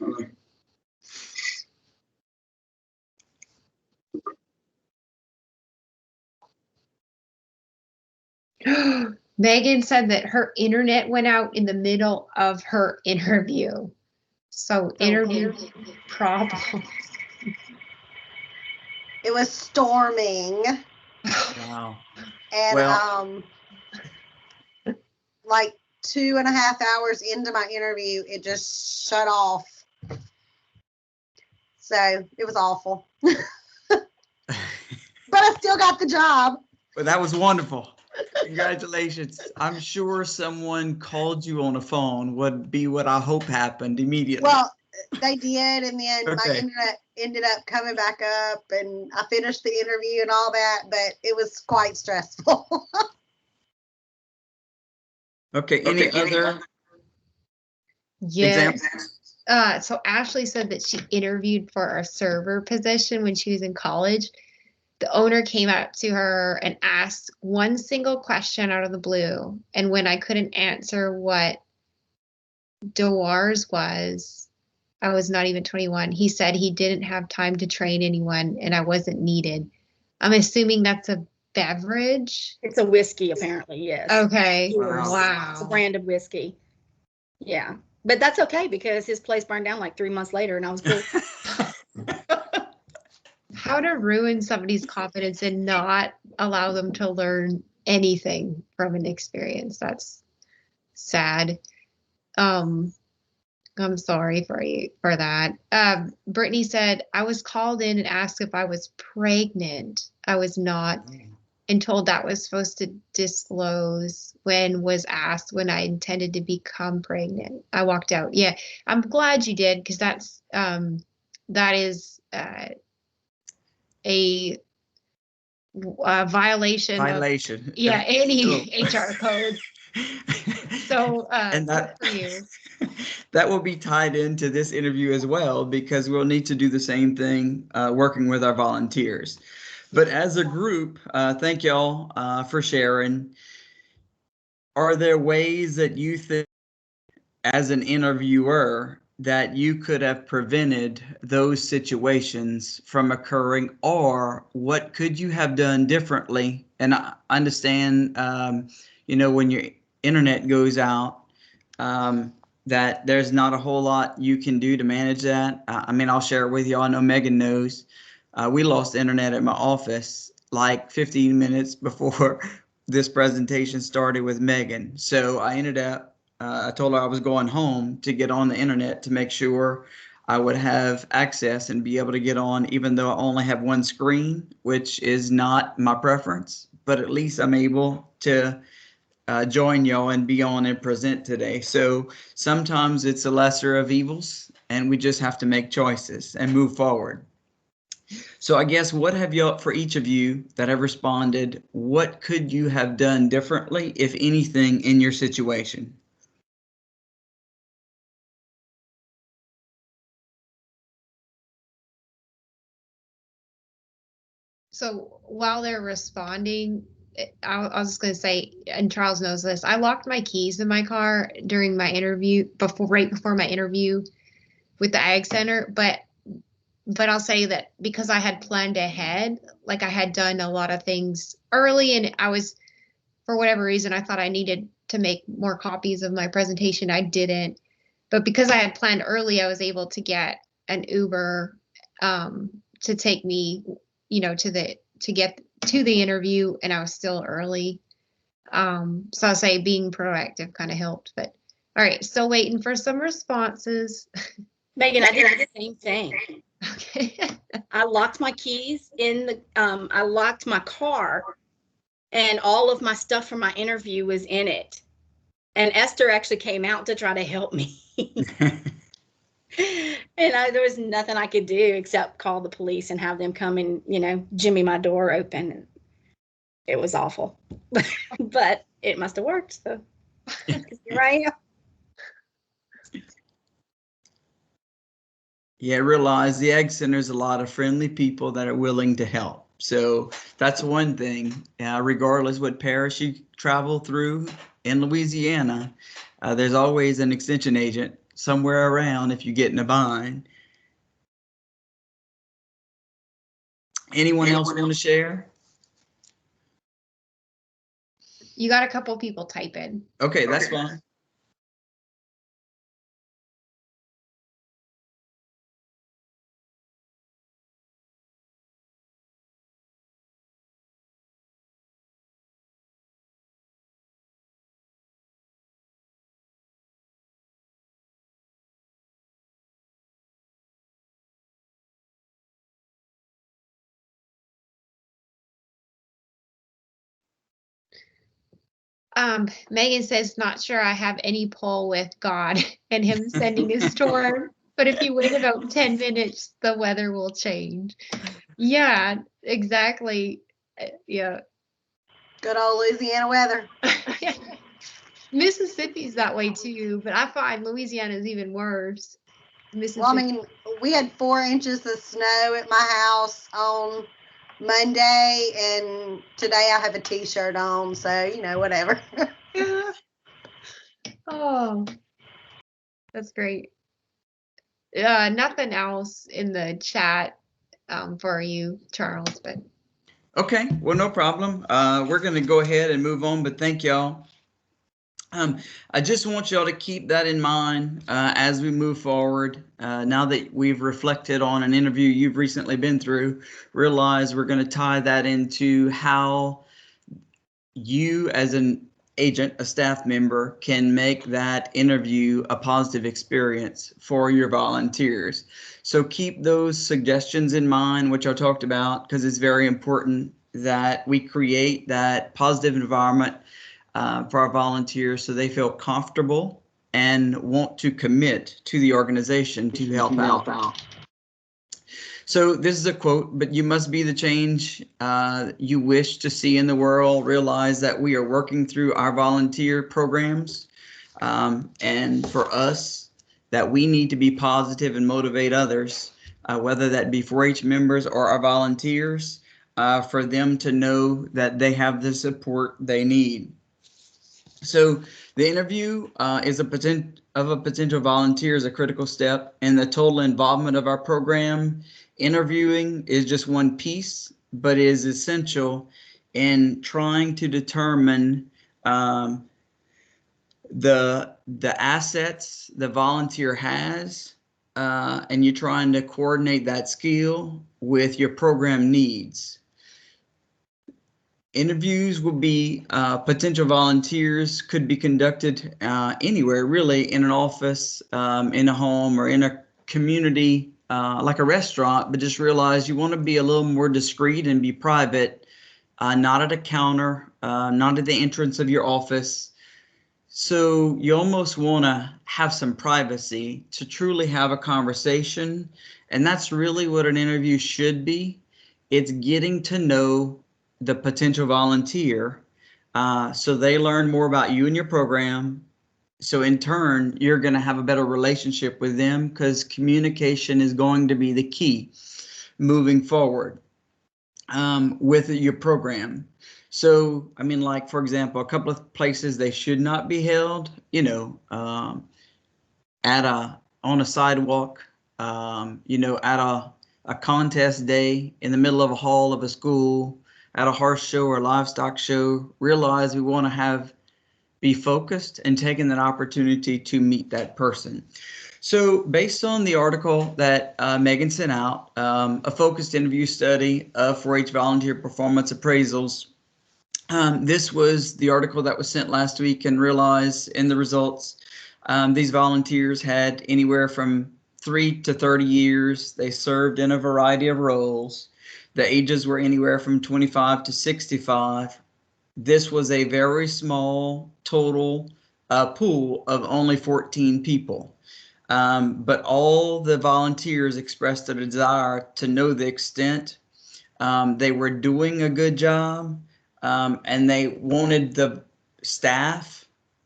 Megan said that her internet went out in the middle of her interview. So interview problems. It was storming. Wow. And Well, like 2.5 hours into my interview, it just shut off. So it was awful. But I still got the job. but that was wonderful. Congratulations. I'm sure someone called you on the phone would be what I hope happened immediately. Well, they did, and then my Okay. internet ended up coming back up, and I finished the interview and all that, but it was quite stressful. Okay, any other Yes. examples? So Ashley said that she interviewed for a server position when she was in college. The owner came up to her and asked one single question out of the blue. And when I couldn't answer what DOARS was, I was not even 21. He said he didn't have time to train anyone and I wasn't needed. I'm assuming that's a beverage. It's a whiskey, apparently, yes. Okay. Wow. It's a brand of whiskey. Yeah. But that's okay because his place burned down like 3 months later and I was cool. How to ruin somebody's confidence and not allow them to learn anything from an experience. That's sad. I'm sorry for that. Brittany said, I was called in and asked if I was pregnant. I was not, and told that was supposed to disclose when was asked when I intended to become pregnant. I walked out. Yeah, I'm glad you did because that is a violation. Violation. Yeah, any HR code. So and that, good for you. That will be tied into this interview as well, because we'll need to do the same thing working with our volunteers. But as a group, thank y'all for sharing. Are there ways that you think as an interviewer that you could have prevented those situations from occurring, or what could you have done differently? And I understand, when your internet goes out, that there's not a whole lot you can do to manage that. I'll share it with you. I know Megan knows. We lost internet at my office like 15 minutes before this presentation started with Megan. So I ended up, I told her I was going home to get on the internet to make sure I would have access and be able to get on, even though I only have one screen, which is not my preference, but at least I'm able to join y'all and be on and present today. So sometimes it's a lesser of evils and we just have to make choices and move forward. So I guess what have y'all, for each of you that have responded, what could you have done differently, if anything, in your situation? So while they're responding, I was just going to say, and Charles knows this, I locked my keys in my car during my interview, right before my interview with the Ag Center. But I'll say that because I had planned ahead, like I had done a lot of things early, and I was, for whatever reason, I thought I needed to make more copies of my presentation. I didn't. But because I had planned early, I was able to get an Uber to take me, to get to the interview, and I was still early. So I'll say being proactive kind of helped. But all right, still waiting for some responses. Megan, I did the same thing. Okay. I locked my keys in the, I locked my car, and all of my stuff for my interview was in it. And Esther actually came out to try to help me. And there was nothing I could do except call the police and have them come and, jimmy my door open. It was awful, but it must have worked. So here I am. Yeah, realize the Ag Center's a lot of friendly people that are willing to help. So that's one thing, regardless what parish you travel through in Louisiana, there's always an extension agent somewhere around if you get in a bind. Anyone else want to share? You got a couple people type in. Okay, that's fine. Megan says, not sure I have any pull with God and him sending a storm, but if you wait about 10 minutes, the weather will change. Yeah, exactly. Yeah. Good old Louisiana weather. Mississippi's that way too, but I find Louisiana is even worse. Mississippi. Well, I mean, we had 4 inches of snow at my house on Monday, and today I have a t-shirt on, so whatever. Yeah. Oh, that's great. Nothing else in the chat for you, Charles, but Okay, well, no problem. We're going to go ahead and move on, but thank y'all. I just want y'all to keep that in mind as we move forward. Now that we've reflected on an interview you've recently been through, realize we're going to tie that into how you as an agent, a staff member, can make that interview a positive experience for your volunteers. So keep those suggestions in mind, which I talked about, because it's very important that we create that positive environment for our volunteers so they feel comfortable and want to commit to the organization to help out. So this is a quote, but you must be the change you wish to see in the world. Realize that we are working through our volunteer programs. And for us, that we need to be positive and motivate others, whether that be 4-H members or our volunteers, for them to know that they have the support they need. So the interview is a potential volunteer is a critical step in the total involvement of our program. Interviewing is just one piece, but is essential in trying to determine the assets the volunteer has, and you're trying to coordinate that skill with your program needs. Interviews will be potential volunteers could be conducted anywhere, really, in an office, in a home, or in a community like a restaurant. But just realize you want to be a little more discreet and be private, not at a counter, not at the entrance of your office. So you almost want to have some privacy to truly have a conversation. And that's really what an interview should be. It's getting to know the potential volunteer, so they learn more about you and your program. So in turn, you're going to have a better relationship with them, because communication is going to be the key moving forward with your program. So, I mean, like, for example, a couple of places they should not be held, on a sidewalk, at a contest day in the middle of a hall of a school, at a horse show or livestock show. Realize we want to be focused and taking that opportunity to meet that person. So based on the article that Megan sent out, a focused interview study of 4-H volunteer performance appraisals, this was the article that was sent last week, and realized in the results, these volunteers had anywhere from 3 to 30 years. They served in a variety of roles. The ages were anywhere from 25 to 65. This was a very small total pool of only 14 people. But all the volunteers expressed a desire to know the extent they were doing a good job, and they wanted the staff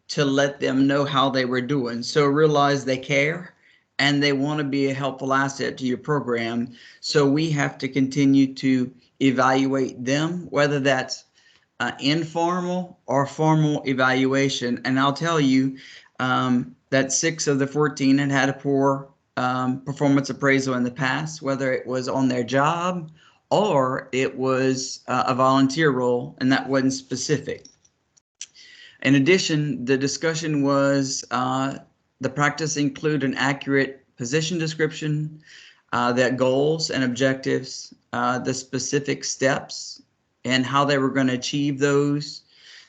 to let them know how they were doing. So realize they care and they want to be a helpful asset to your program. So we have to continue to evaluate them, whether that's informal or formal evaluation. And I'll tell you that 6 of the 14 had a poor performance appraisal in the past, whether it was on their job or it was a volunteer role, and that wasn't specific. In addition, the discussion was the practice include an accurate position description, the goals and objectives, the specific steps, and how they were going to achieve those.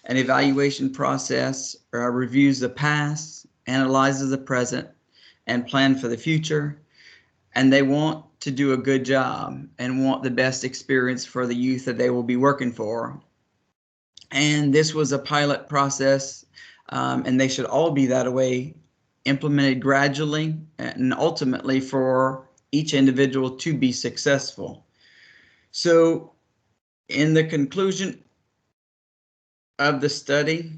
An evaluation process reviews the past, analyzes the present, and plan for the future. And they want to do a good job and want the best experience for the youth that they will be working for. And this was a pilot process, and they should all be that way, implemented gradually and ultimately for each individual to be successful. So in the conclusion of the study,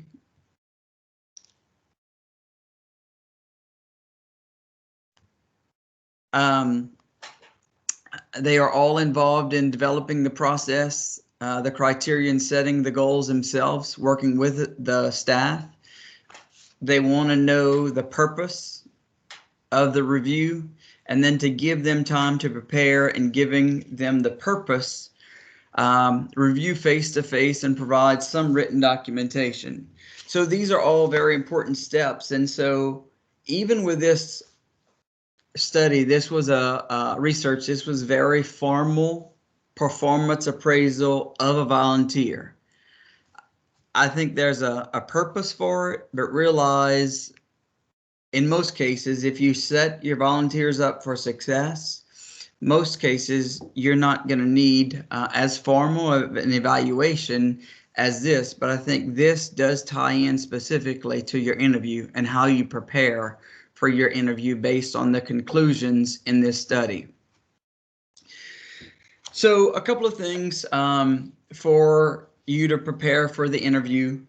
they are all involved in developing the process, the criteria, and setting the goals themselves, working with the staff. They want to know the purpose of the review, and then to give them time to prepare and giving them the purpose, review face-to-face and provide some written documentation. So these are all very important steps. And so even with this study, this was a research, this was very formal performance appraisal of a volunteer. I think there's a purpose for it, but realize in most cases, if you set your volunteers up for success, most cases you're not going to need as formal of an evaluation as this, but I think this does tie in specifically to your interview and how you prepare for your interview based on the conclusions in this study. So a couple of things for you to prepare for the interview.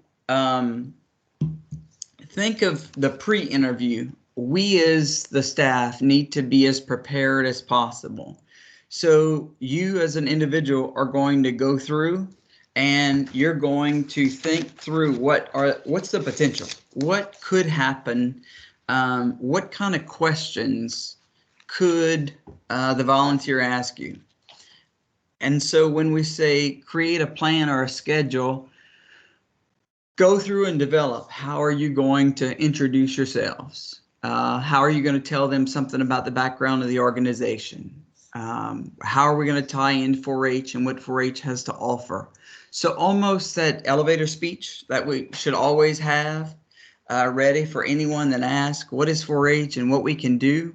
Think of the pre-interview. We as the staff need to be as prepared as possible. So you as an individual are going to go through and you're going to think through what's the potential? What could happen? What kind of questions could the volunteer ask you? And so when we say create a plan or a schedule, go through and develop. How are you going to introduce yourselves? How are you going to tell them something about the background of the organization? How are we going to tie in 4-H and what 4-H has to offer? So almost that elevator speech that we should always have ready for anyone that asks, what is 4-H and what we can do?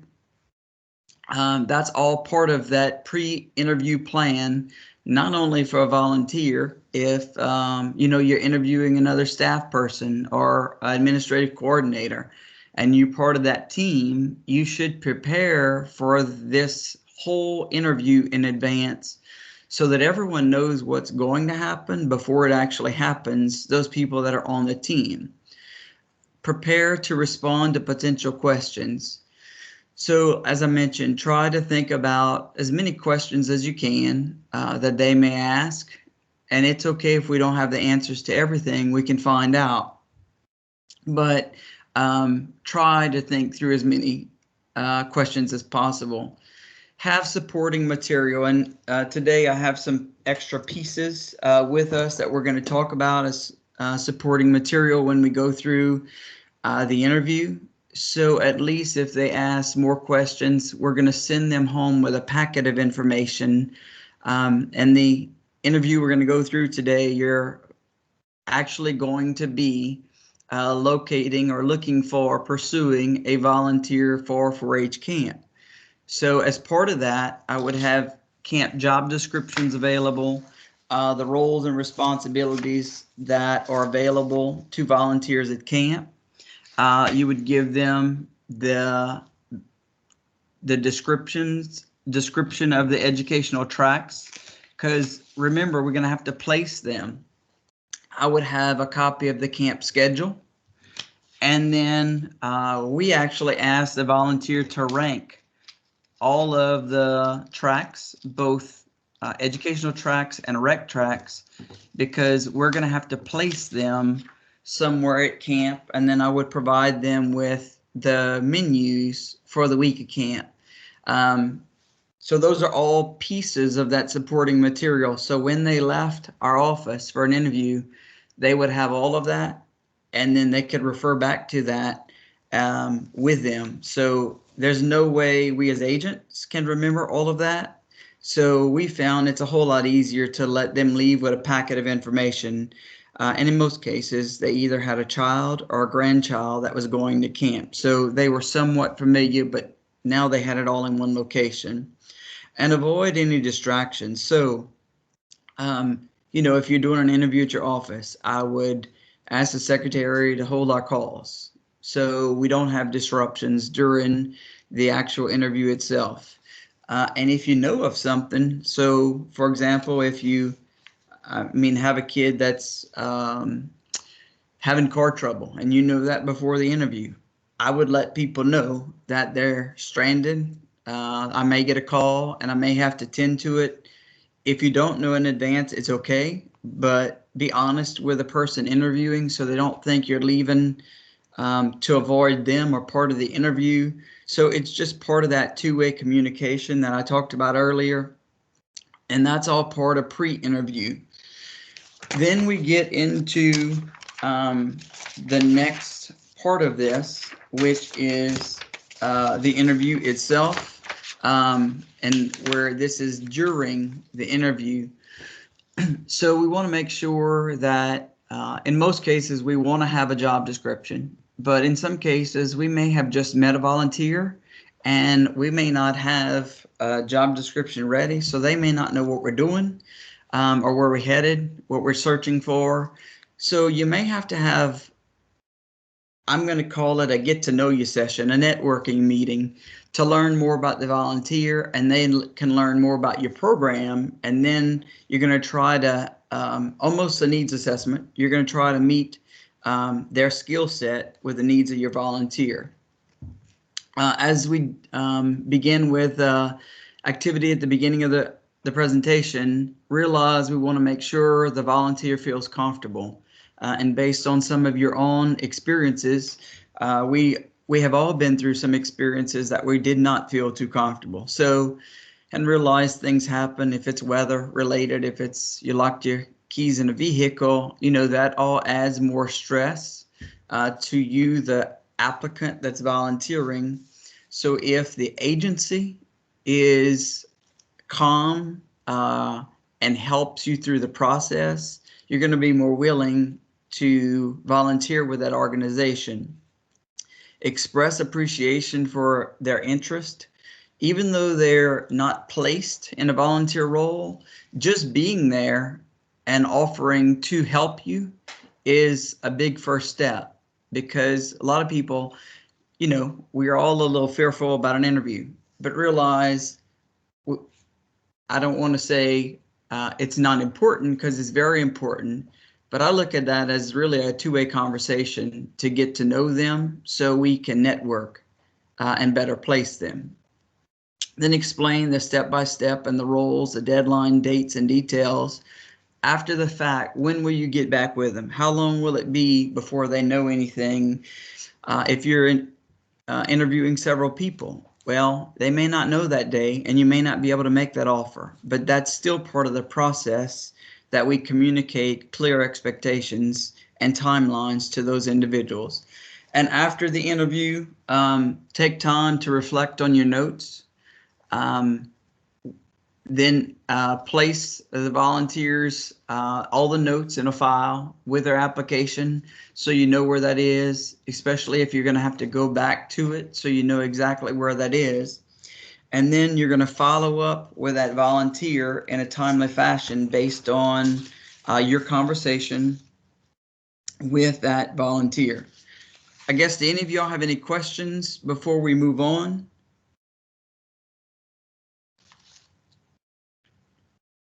That's all part of that pre-interview plan, not only for a volunteer, if you're interviewing another staff person or administrative coordinator and you're part of that team, you should prepare for this whole interview in advance so that everyone knows what's going to happen before it actually happens, those people that are on the team. Prepare to respond to potential questions. So as I mentioned, try to think about as many questions as you can that they may ask. And it's okay if we don't have the answers to everything, we can find out. But try to think through as many questions as possible. Have supporting material. And today I have some extra pieces with us that we're going to talk about as supporting material when we go through the interview. So at least if they ask more questions, we're going to send them home with a packet of information. And the interview we're going to go through today, you're actually going to be locating or looking for, pursuing a volunteer for 4-H camp. So as part of that, I would have camp job descriptions available, the roles and responsibilities that are available to volunteers at camp. You would give them the description of the educational tracks, because remember, we're going to have to place them. I would have a copy of the camp schedule, and then we actually asked the volunteer to rank all of the tracks, both educational tracks and rec tracks, because we're going to have to place them somewhere at camp, and then I would provide them with the menus for the week of camp. So those are all pieces of that supporting material. So when they left our office for an interview, they would have all of that, and then they could refer back to that with them. So there's no way we as agents can remember all of that. So we found it's a whole lot easier to let them leave with a packet of information. And in most cases, they either had a child or a grandchild that was going to camp. So they were somewhat familiar, but now they had it all in one location. And avoid any distractions. So, if you're doing an interview at your office, I would ask the secretary to hold our calls so we don't have disruptions during the actual interview itself. And if you know of something, so for example, if you have a kid that's having car trouble and you know that before the interview, I would let people know that they're stranded. I may get a call and I may have to tend to it. If you don't know in advance, it's okay, but be honest with the person interviewing so they don't think you're leaving to avoid them or part of the interview. So it's just part of that two-way communication that I talked about earlier. And that's all part of pre-interview. Then we get into the next part of this, which is the interview itself. And where this is during the interview. So we want to make sure that in most cases we want to have a job description, but in some cases we may have just met a volunteer and we may not have a job description ready, so they may not know what we're doing or where we're headed, what we're searching for. So you may have to have, I'm going to call it a get to know you session, a networking meeting, to learn more about the volunteer, and they can learn more about your program. And then you're going to try to almost a needs assessment. You're going to try to meet their skill set with the needs of your volunteer. As we begin with activity at the beginning of the presentation, realize we want to make sure the volunteer feels comfortable. And based on some of your own experiences, we have all been through some experiences that we did not feel too comfortable. So, and realize things happen. If it's weather related, if it's you locked your keys in a vehicle, that all adds more stress to you, the applicant that's volunteering. So if the agency is calm and helps you through the process, you're going to be more willing to volunteer with that organization. Express appreciation for their interest. Even though they're not placed in a volunteer role, just being there and offering to help you is a big first step, because a lot of people, we're all a little fearful about an interview, but realize, I don't want to say it's not important, because it's very important. But I look at that as really a two-way conversation to get to know them so we can network and better place them. Then explain the step-by-step and the roles, the deadline, dates, and details. After the fact, when will you get back with them? How long will it be before they know anything? If you're interviewing several people, well, they may not know that day and you may not be able to make that offer, but that's still part of the process, that we communicate clear expectations and timelines to those individuals. And after the interview, take time to reflect on your notes. Then place the volunteers, all the notes in a file with their application so you know where that is, especially if you're going to have to go back to it so you know exactly where that is. And then you're going to follow up with that volunteer in a timely fashion based on your conversation with that volunteer. I guess, do any of y'all have any questions before we move on?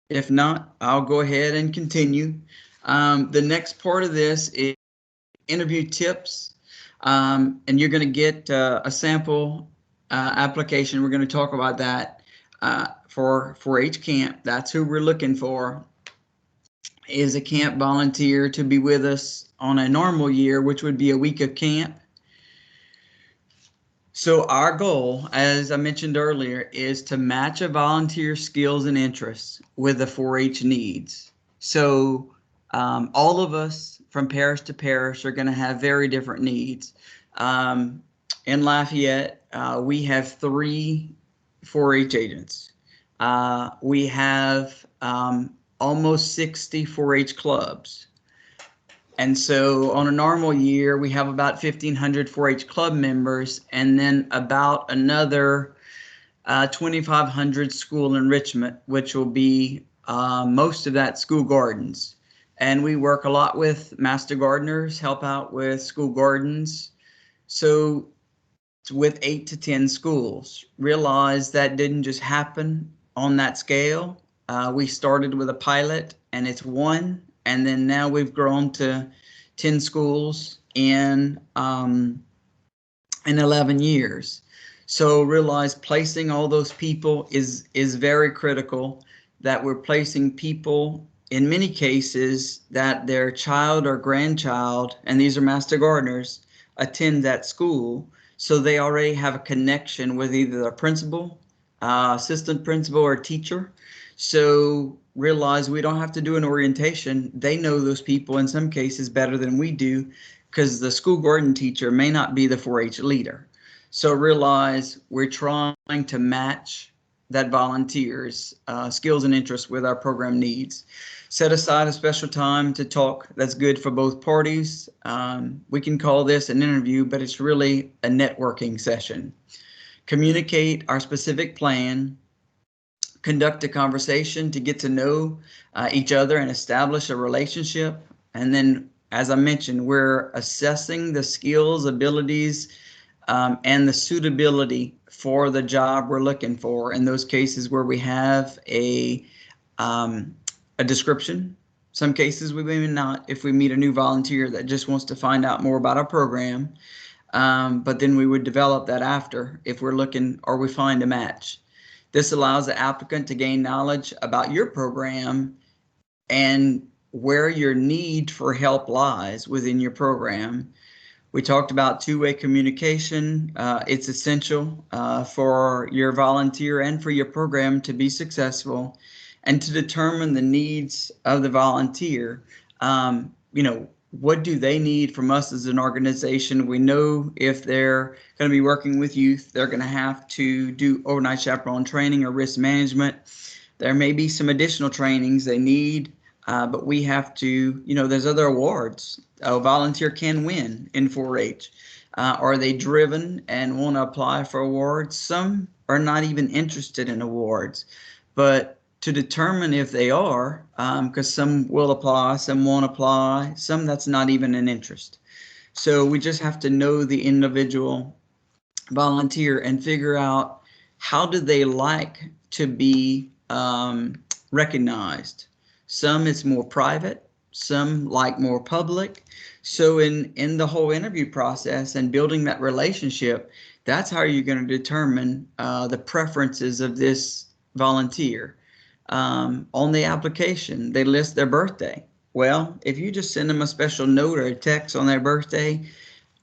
If not, I'll go ahead and continue. The next part of this is interview tips, and you're going to get a sample application. We're going to talk about that for 4-H camp. That's who we're looking for, is a camp volunteer to be with us on a normal year, which would be a week of camp. So our goal, as I mentioned earlier, is to match a volunteer skills and interests with the 4-H needs. So all of us from parish to parish are going to have very different needs. In Lafayette, we have 3 4-H agents. We have almost 60 4-H clubs. And so on a normal year, we have about 1,500 4-H club members, and then about another 2,500 school enrichment, which will be most of that school gardens. And we work a lot with master gardeners, help out with school gardens. So with 8 to 10 schools, realize that didn't just happen on that scale. We started with a pilot, and it's 1. And then now we've grown to 10 schools in 11 years. So realize placing all those people is very critical, that we're placing people in many cases that their child or grandchild, and these are master gardeners, attend that school. So they already have a connection with either the principal, assistant principal, or teacher. So realize we don't have to do an orientation. They know those people in some cases better than we do, because the school garden teacher may not be the 4-H leader. So realize we're trying to match that volunteer's skills and interests with our program needs. Set aside a special time to talk that's good for both parties. We can call this an interview, but it's really a networking session. Communicate our specific plan. Conduct a conversation to get to know each other and establish a relationship. And then, as I mentioned, we're assessing the skills, abilities, and the suitability for the job we're looking for in those cases where we have a description. Some cases we may not, if we meet a new volunteer that just wants to find out more about our program. But then we would develop that after if we're looking or we find a match. This allows the applicant to gain knowledge about your program and where your need for help lies within your program. We talked about two-way communication. It's essential for your volunteer and for your program to be successful, and to determine the needs of the volunteer. What do they need from us as an organization? We know if they're going to be working with youth, they're going to have to do overnight chaperone training or risk management. There may be some additional trainings they need, but we have to, there's other awards a volunteer can win in 4-H. Are they driven and want to apply for awards? Some are not even interested in awards, but to determine if they are, because some will apply, some won't apply, some that's not even an interest. So we just have to know the individual volunteer and figure out how do they like to be recognized. Some it's more private, some like more public. So in the whole interview process and building that relationship, that's how you're going to determine the preferences of this volunteer. On the application, they list their birthday. Well, if you just send them a special note or a text on their birthday,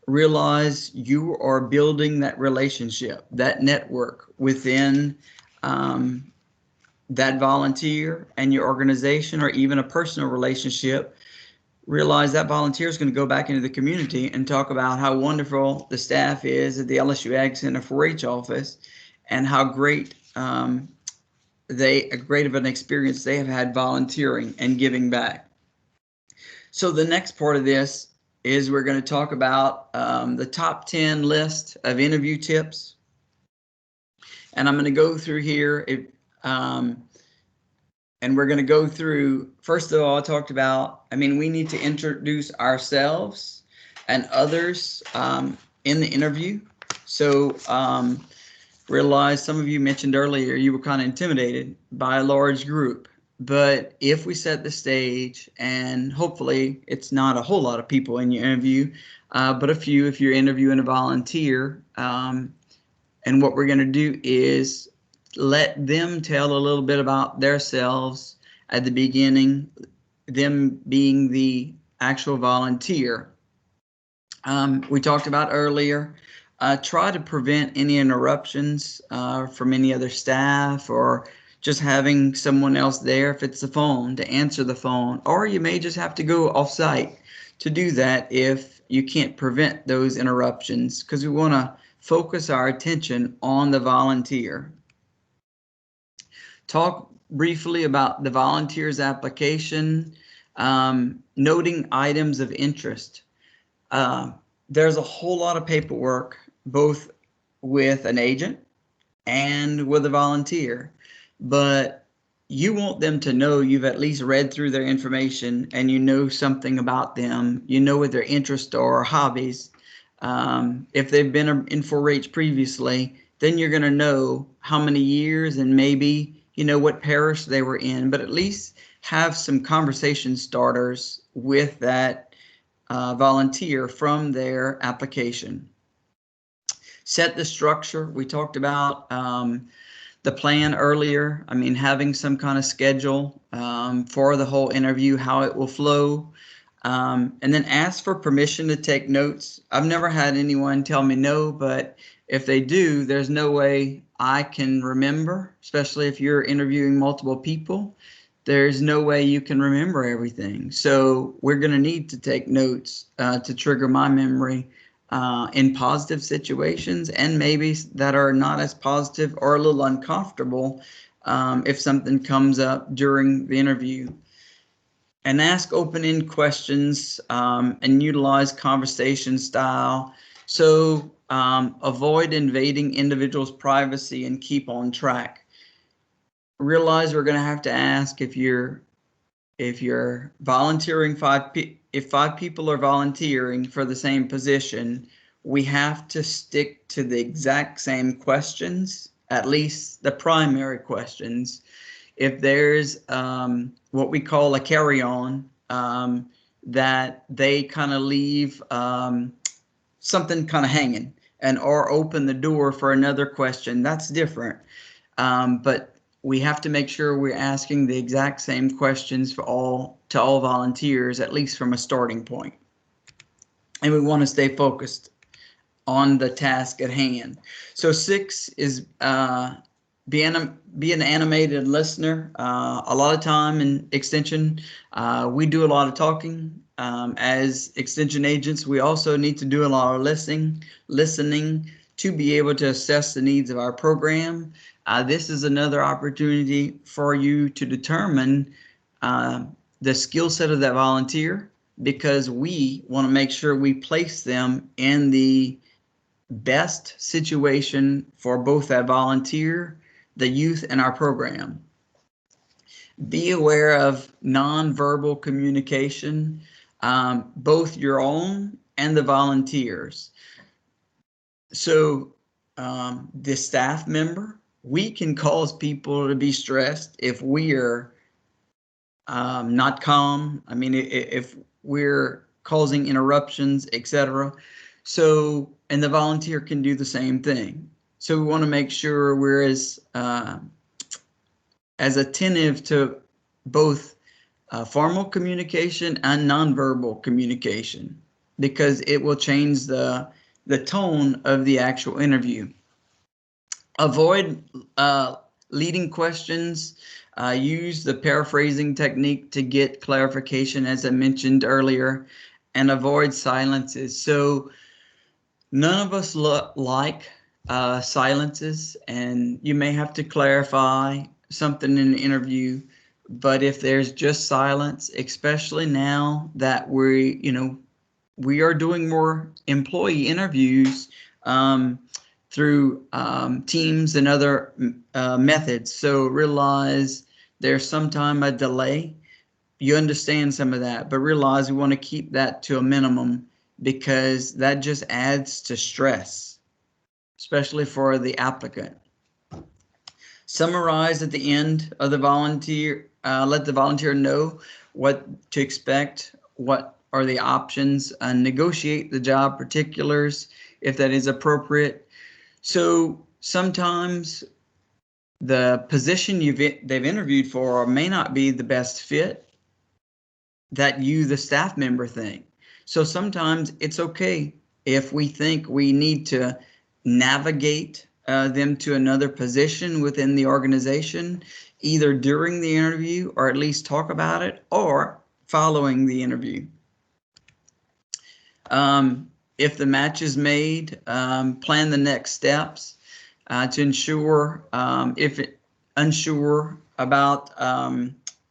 realize you are building that relationship, that network within that volunteer and your organization, or even a personal relationship realize that volunteer is going to go back into the community and talk about how wonderful the staff is at the LSU Ag Center 4-H office and how great great of an experience they have had volunteering and giving back. So the next part of this is we're going to talk about the top 10 list of interview tips. And I'm going to go through here. And we're going to go through, first of all, I talked about, we need to introduce ourselves and others in the interview. So realize some of you mentioned earlier you were kind of intimidated by a large group. But if we set the stage, and hopefully it's not a whole lot of people in your interview, but a few if you're interviewing a volunteer, and what we're going to do is let them tell a little bit about themselves at the beginning, them being the actual volunteer. We talked about earlier, try to prevent any interruptions from any other staff, or just having someone else there if it's the phone to answer the phone, or you may just have to go off site to do that if you can't prevent those interruptions, because we want to focus our attention on the volunteer. Talk briefly about the volunteer's application, noting items of interest. There's a whole lot of paperwork, both with an agent and with a volunteer, but you want them to know you've at least read through their information and you know something about them. You know what their interests are, hobbies. If they've been in 4-H previously, then you're going to know how many years and maybe what parish they were in, but at least have some conversation starters with that volunteer from their application. Set the structure. We talked about the plan earlier. Having some kind of schedule for the whole interview, how it will flow, and then ask for permission to take notes. I've never had anyone tell me no, but if they do, there's no way I can remember, especially if you're interviewing multiple people. There's no way you can remember everything. So we're going to need to take notes to trigger my memory in positive situations, and maybe that are not as positive or a little uncomfortable if something comes up during the interview. And ask open-ended questions and utilize conversation style. So avoid invading individuals' privacy and keep on track. Realize we're going to have to ask if you're volunteering if 5 people are volunteering for the same position, we have to stick to the exact same questions, at least the primary questions. If there's what we call a carry-on, that they kind of leave something kind of hanging or open the door for another question, that's different. But we have to make sure we're asking the exact same questions to all volunteers, at least from a starting point. And we want to stay focused on the task at hand. So 6 is be an animated listener. A lot of time in Extension, we do a lot of talking. As Extension agents, we also need to do a lot of listening to be able to assess the needs of our program. This is another opportunity for you to determine the skill set of that volunteer, because we want to make sure we place them in the best situation for both that volunteer, the youth, and our program. Be aware of nonverbal communication, both your own and the volunteers. So the staff member, we can cause people to be stressed if we are not calm. If we're causing interruptions, etc. So, and the volunteer can do the same thing. So we want to make sure we're as attentive to both formal communication and nonverbal communication, because it will change the tone of the actual interview. Avoid leading questions use the paraphrasing technique to get clarification, as I mentioned earlier, and avoid silences. So none of us like silences, and you may have to clarify something in an interview. But if there's just silence, especially now that we are doing more employee interviews through Teams and other methods. So realize there's sometimes a delay. You understand some of that, but realize we want to keep that to a minimum because that just adds to stress, especially for the applicant. Summarize at the end of the volunteer, let the volunteer know what to expect, what are the options, and negotiate the job particulars if that is appropriate. So sometimes the position they've interviewed for may not be the best fit that you, the staff member, think. So sometimes it's okay if we think we need to navigate them to another position within the organization, either during the interview or at least talk about it, or following the interview. If the match is made, plan the next steps to ensure, if unsure about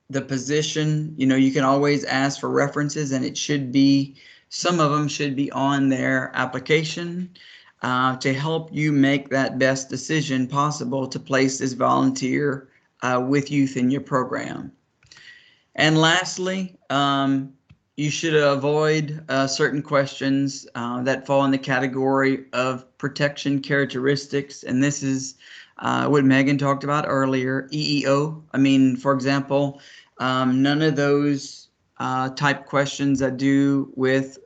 the position, you can always ask for references, and some of them should be on their application to help you make that best decision possible to place this volunteer with youth in your program. And lastly, you should avoid certain questions that fall in the category of protection characteristics. And this is what Megan talked about earlier, EEO. I mean, for example, none of those type questions that do with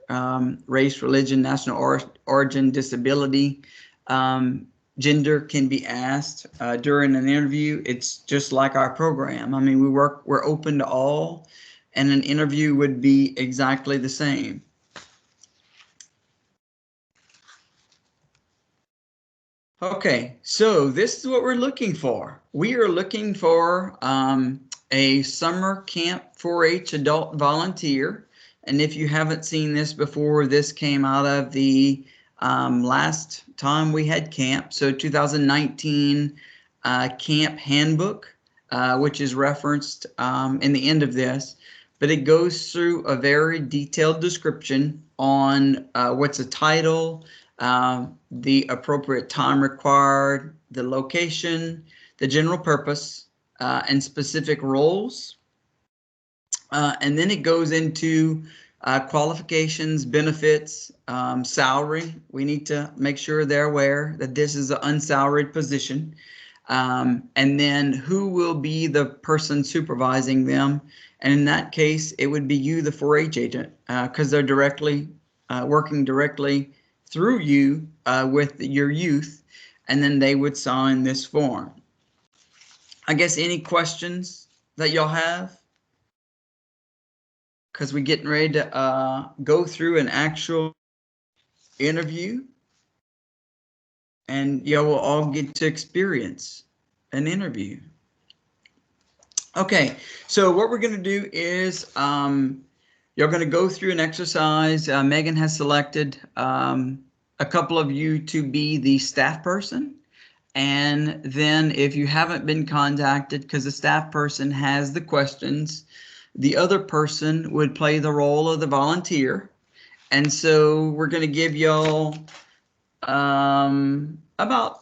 race, religion, national origin, disability, gender can be asked during an interview. It's just like our program. I mean, we're open to all, and an interview would be exactly the same. Okay, so this is what we're looking for. We are looking for a summer camp 4-H adult volunteer. And if you haven't seen this before, this came out of the last time we had camp. So 2019 camp handbook, which is referenced in the end of this. But it goes through a very detailed description on what's a title, the appropriate time required, the location, the general purpose, and specific roles. And then it goes into qualifications, benefits, salary. We need to make sure they're aware that this is an unsalaried position. And then who will be the person supervising them. And in that case, it would be you, the 4-H agent, because they're directly working directly through you with your youth, and then they would sign this form. I guess any questions that y'all have? Because we're getting ready to go through an actual interview, and y'all will all get to experience an interview. Okay, so what we're going to do is you're going to go through an exercise. Megan has selected a couple of you to be the staff person. And then if you haven't been contacted, because the staff person has the questions, the other person would play the role of the volunteer. And so we're going to give y'all about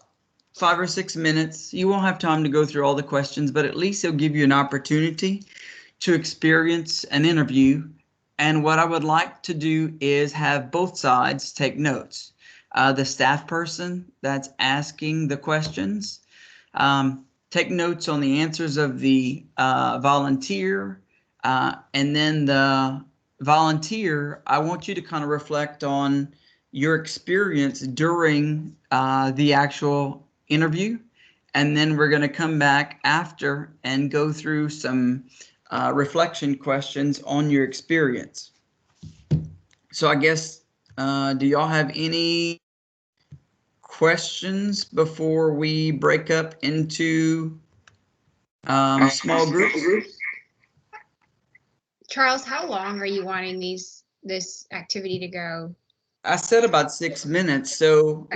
5 or 6 minutes. You won't have time to go through all the questions, but at least it'll give you an opportunity to experience an interview. And what I would like to do is have both sides take notes. The staff person that's asking the questions, take notes on the answers of the volunteer, and then the volunteer, I want you to kind of reflect on your experience during the actual interview, and then we're going to come back after and go through some reflection questions on your experience. So I guess, do y'all have any questions before we break up into Small groups. Charles, how long are you wanting this activity to go? I said about 6 minutes, so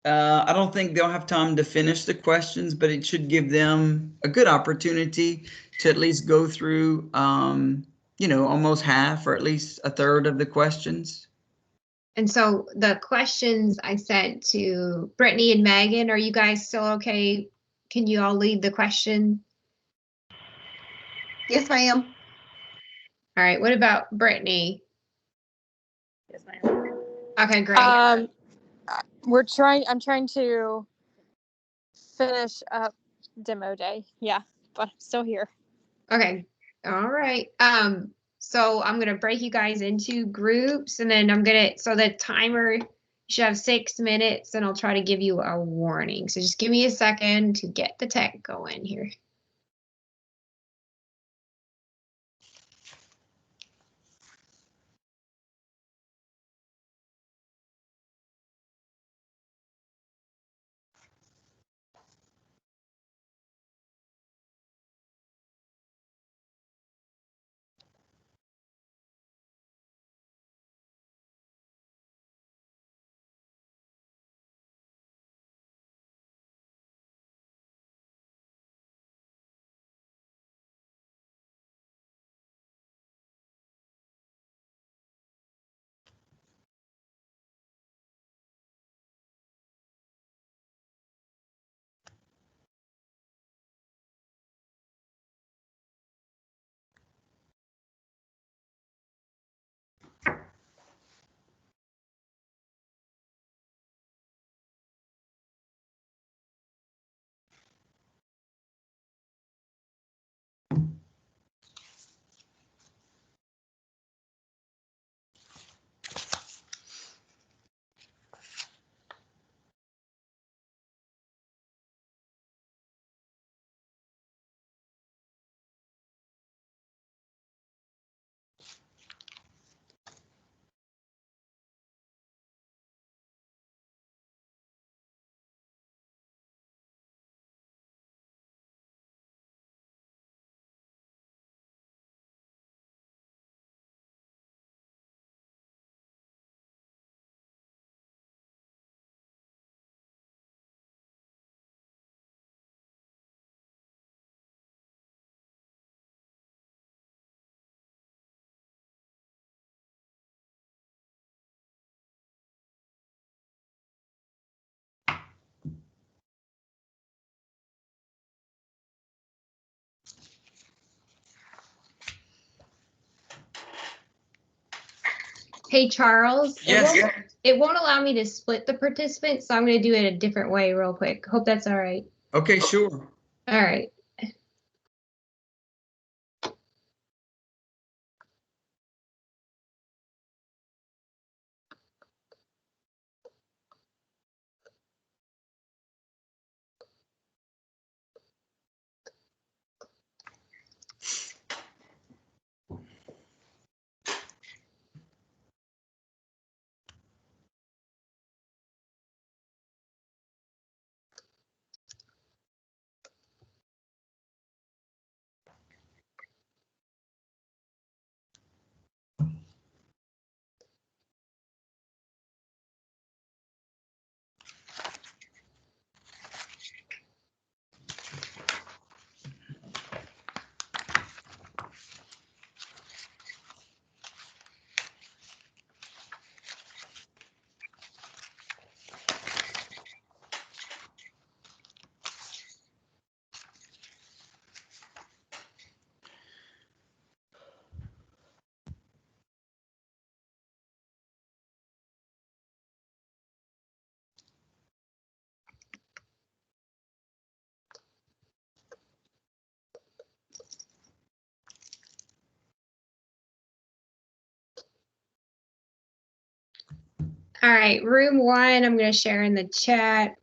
I don't think they'll have time to finish the questions, but it should give them a good opportunity to at least go through, almost half or at least a third of the questions. And so the questions I sent to Brittany and Megan, are you guys still okay? Can you all lead the question? Yes, ma'am. All right, what about Brittany? Yes, ma'am. Okay, great. I'm trying to finish up demo day. Yeah, but I'm still here. Okay, all right. So I'm gonna break you guys into groups, and then so the timer should have 6 minutes, and I'll try to give you a warning. So just give me a second to get the tech going here. Hey, Charles. Yes. It won't allow me to split the participants, so I'm going to do it a different way real quick. Hope that's all right. Okay, sure. All right. All right, room 1, I'm going to share in the chat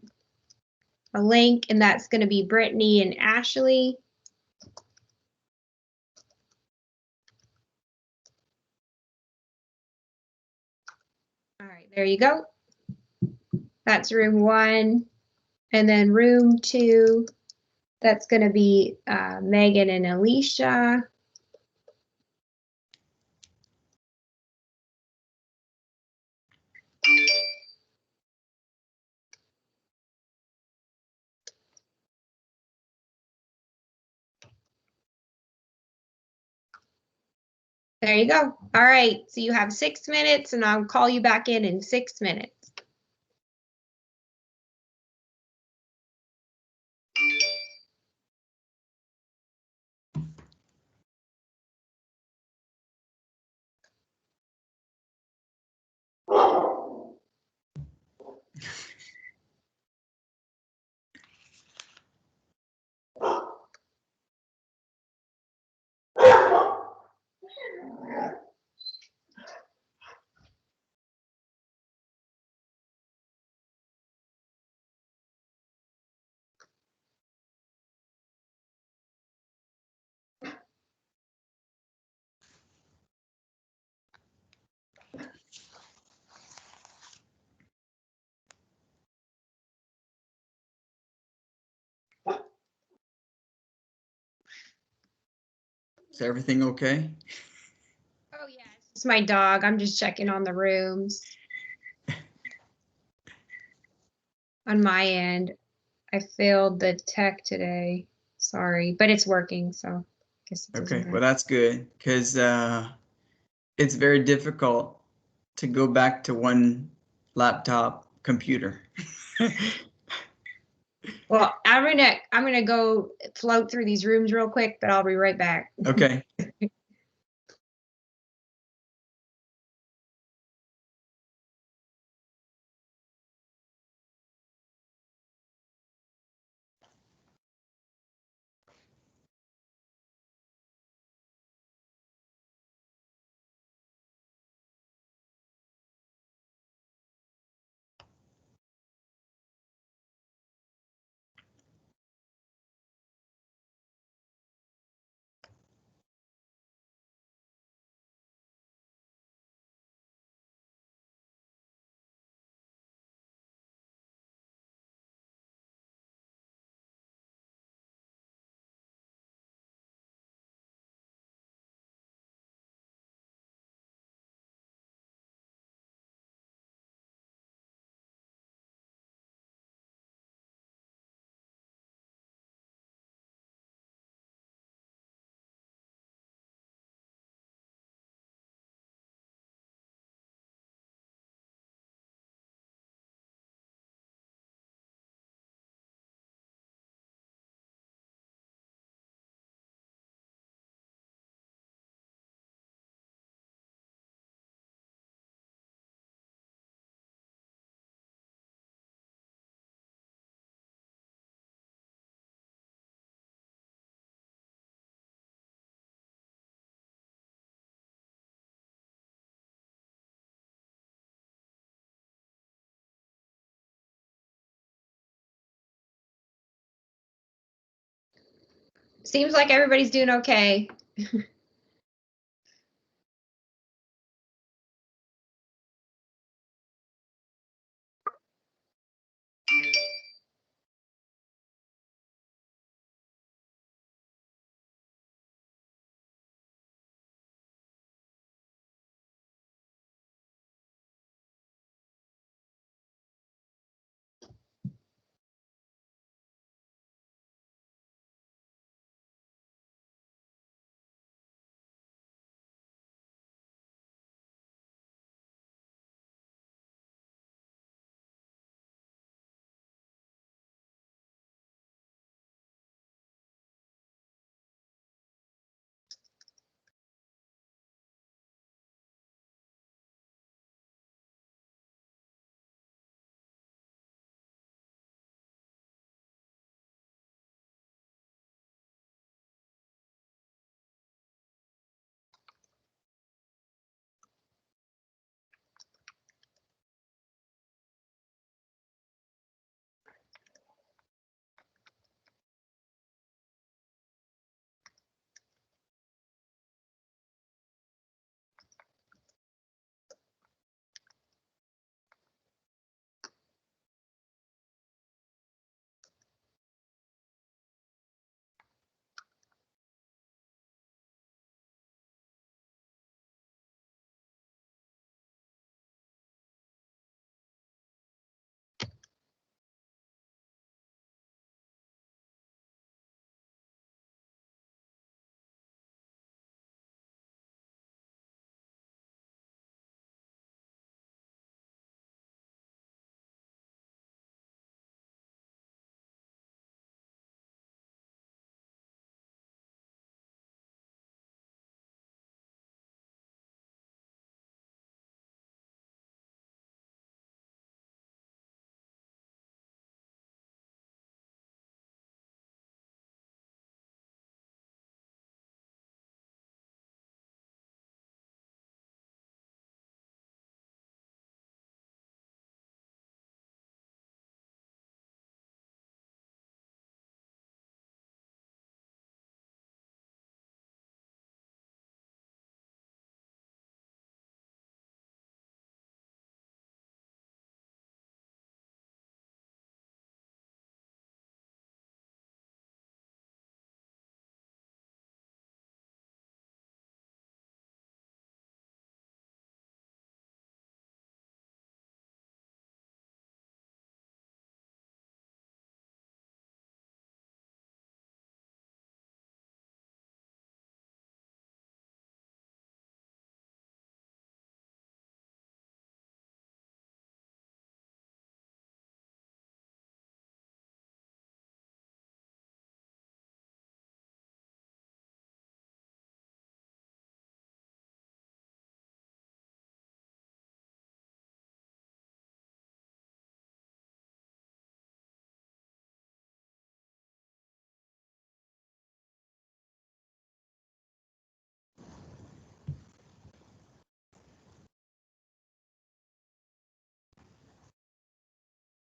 a link, and that's going to be Brittany and Ashley. All right, there you go. That's room 1. And then room 2 That's going to be Megan and Alicia. There you go. All right, so you have 6 minutes and I'll call you back in 6 minutes. Is everything okay? Oh yeah, it's just my dog. I'm just checking on the rooms. On my end, I failed the tech today. Sorry, but it's working, so I guess it doesn't Okay, matter. well, that's good because it's very difficult to go back to one laptop computer. Well, I'm gonna go float through these rooms real quick, but I'll be right back. Okay. Seems like everybody's doing okay.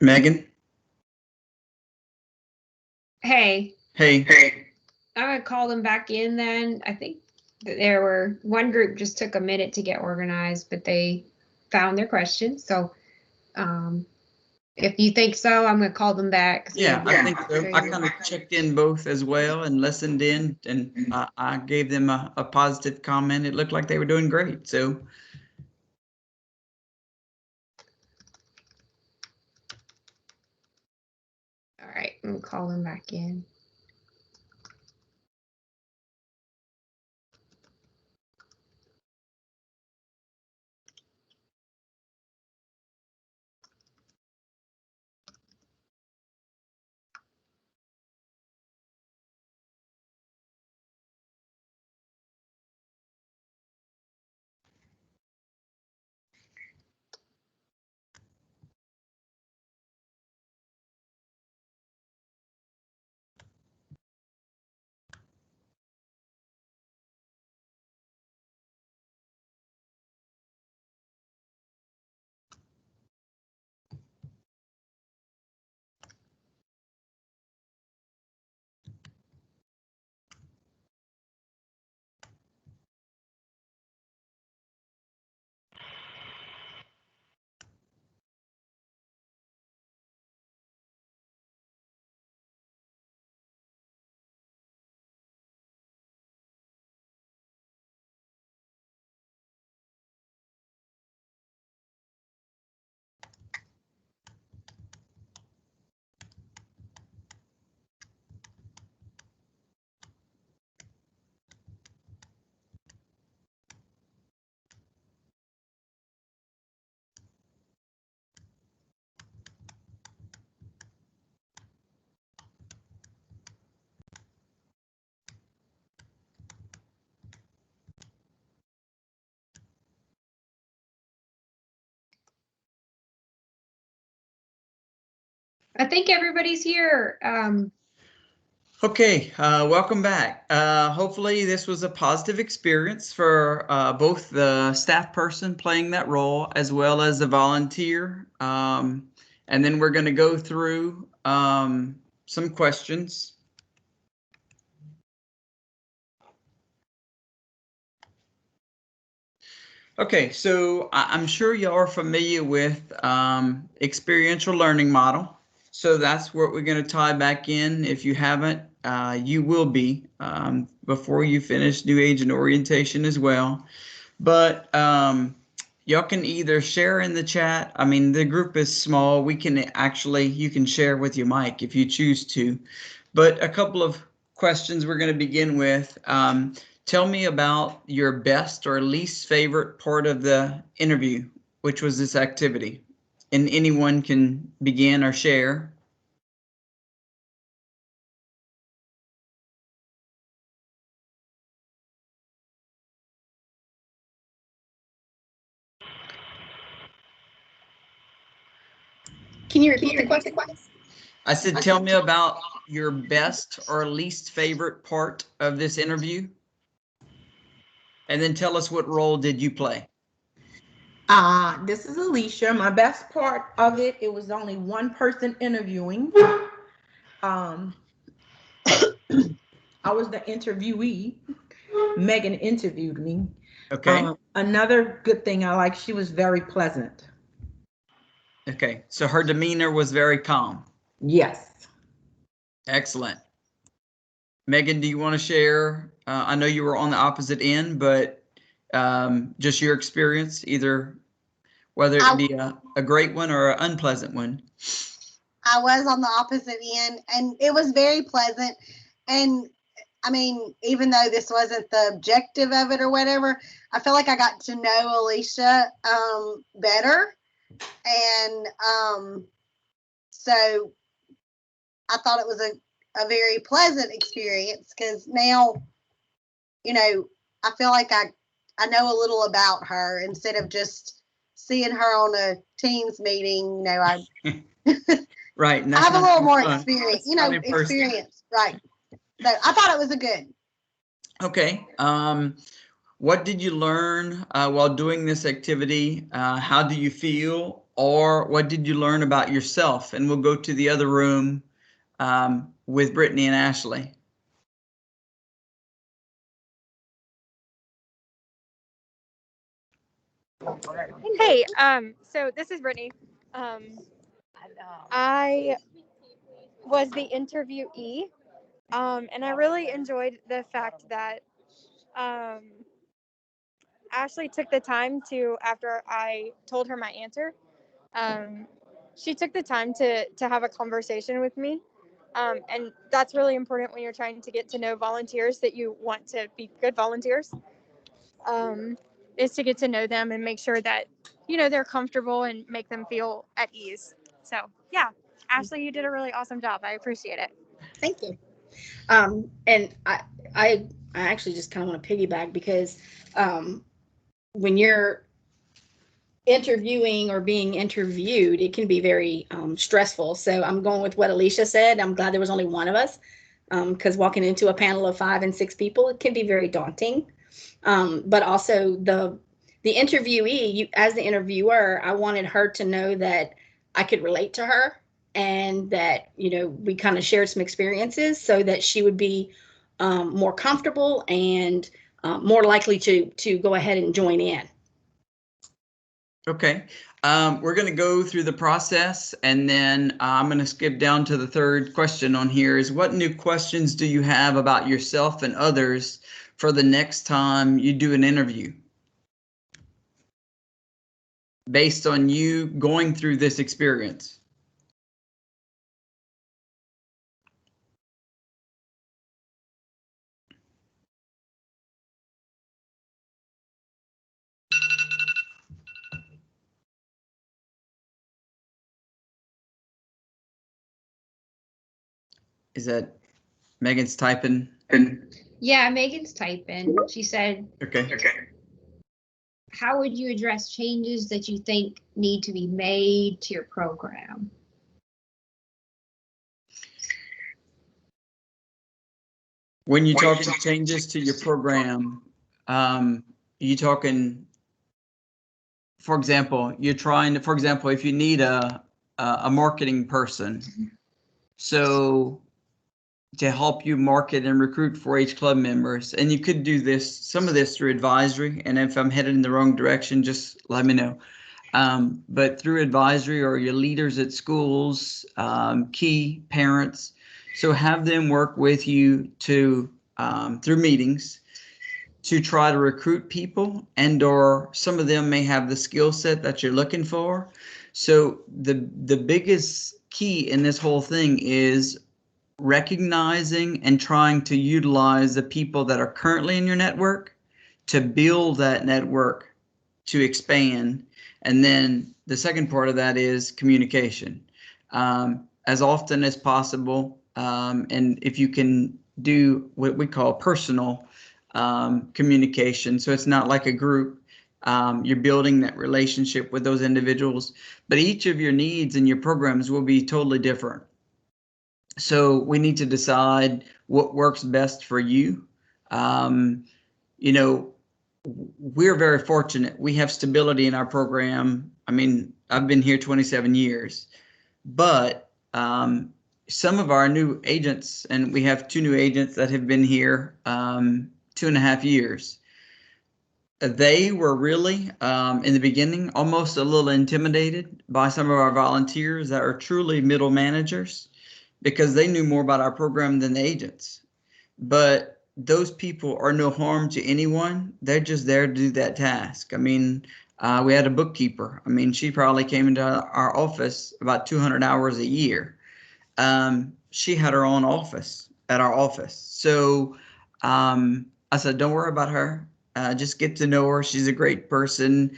Megan? Hey, Hey. I'm gonna call them back in then. I think that one group just took a minute to get organized, but they found their questions. So if you think so, I'm gonna call them back. Yeah, I think so. I kind of checked in both as well and listened in, and I gave them a positive comment. It looked like they were doing great. So All right, I'm gonna call them back in. I think everybody's here. okay, welcome back. Hopefully this was a positive experience for both the staff person playing that role as well as the volunteer. And then we're going to go through some questions. Okay, so I'm sure y'all are familiar with experiential learning model. So that's what we're going to tie back in. If you haven't, you will be before you finish New Age and Orientation as well. But y'all can either share in the chat. I mean, the group is small. You can share with your mic if you choose to. But a couple of questions we're going to begin with. Tell me about your best or least favorite part of the interview, which was this activity. And anyone can begin or share. Can you repeat the question? I said, tell me about your best or least favorite part of this interview. And then tell us what role did you play? This is Alicia. My best part of it was only one person interviewing. I was the interviewee. Megan interviewed me. Okay. Another good thing I like, she was very pleasant. Okay, so her demeanor was very calm. Yes. Excellent. Megan, do you want to share? I know you were on the opposite end, but just your experience, either whether it be a great one or an unpleasant one. I was on the opposite end, and it was very pleasant. And I mean, even though this wasn't the objective of it or whatever, I feel like I got to know Alicia better. And so I thought it was a very pleasant experience, because now, you know, I feel like I know a little about her instead of just seeing her on a Teams meeting. You know, right. I have a little more experience, experience. Right. So I thought it was a good. Okay. What did you learn while doing this activity? How do you feel or what did you learn about yourself? And we'll go to the other room with Brittany and Ashley. Hey, so this is Brittany. I was the interviewee, and I really enjoyed the fact that Ashley took the time to, after I told her my answer, she took the time to have a conversation with me. And that's really important when you're trying to get to know volunteers that you want to be good volunteers, is to get to know them and make sure that, you know, they're comfortable and make them feel at ease. So yeah, Ashley, you did a really awesome job. I appreciate it. Thank you. And I actually just kind of want to piggyback because when you're interviewing or being interviewed, it can be very stressful. So I'm going with what Alicia said. I'm glad there was only one of us, because walking into a panel of 5 and 6 people, it can be very daunting. But also the interviewee, as the interviewer, I wanted her to know that I could relate to her and that, you know, we kind of shared some experiences so that she would be more comfortable and more likely to go ahead and join in. Okay, we're going to go through the process, and then I'm going to skip down to the third question on here is, what new questions do you have about yourself and others for the next time you do an interview? Based on you going through this experience. Is that Megan's typing? Yeah, Megan's typing. She said, Okay. how would you address changes that you think need to be made to your program? When you talk to changes to your program, you talking, for example, you're trying to, for example, if you need a marketing person, so to help you market and recruit 4-H club members, and you could do this, some of this through advisory, and if I'm headed in the wrong direction, just let me know. But through advisory or your leaders at schools, key parents, so have them work with you to through meetings to try to recruit people, and or some of them may have the skill set that you're looking for. So the biggest key in this whole thing is recognizing and trying to utilize the people that are currently in your network to build that network to expand. And then the second part of that is communication, as often as possible. And if you can do what we call personal communication, so it's not like a group, you're building that relationship with those individuals, but each of your needs and your programs will be totally different. So we need to decide what works best for you. You know, we're very fortunate. We have stability in our program. I mean, I've been here 27 years, but some of our new agents, and we have 2 new agents that have been here 2.5 years. They were really, in the beginning, almost a little intimidated by some of our volunteers that are truly middle managers, because they knew more about our program than the agents. But those people are no harm to anyone. They're just there to do that task. I mean, we had a bookkeeper. I mean, she probably came into our office about 200 hours a year. She had her own office at our office. So I said, don't worry about her. Just get to know her. She's a great person.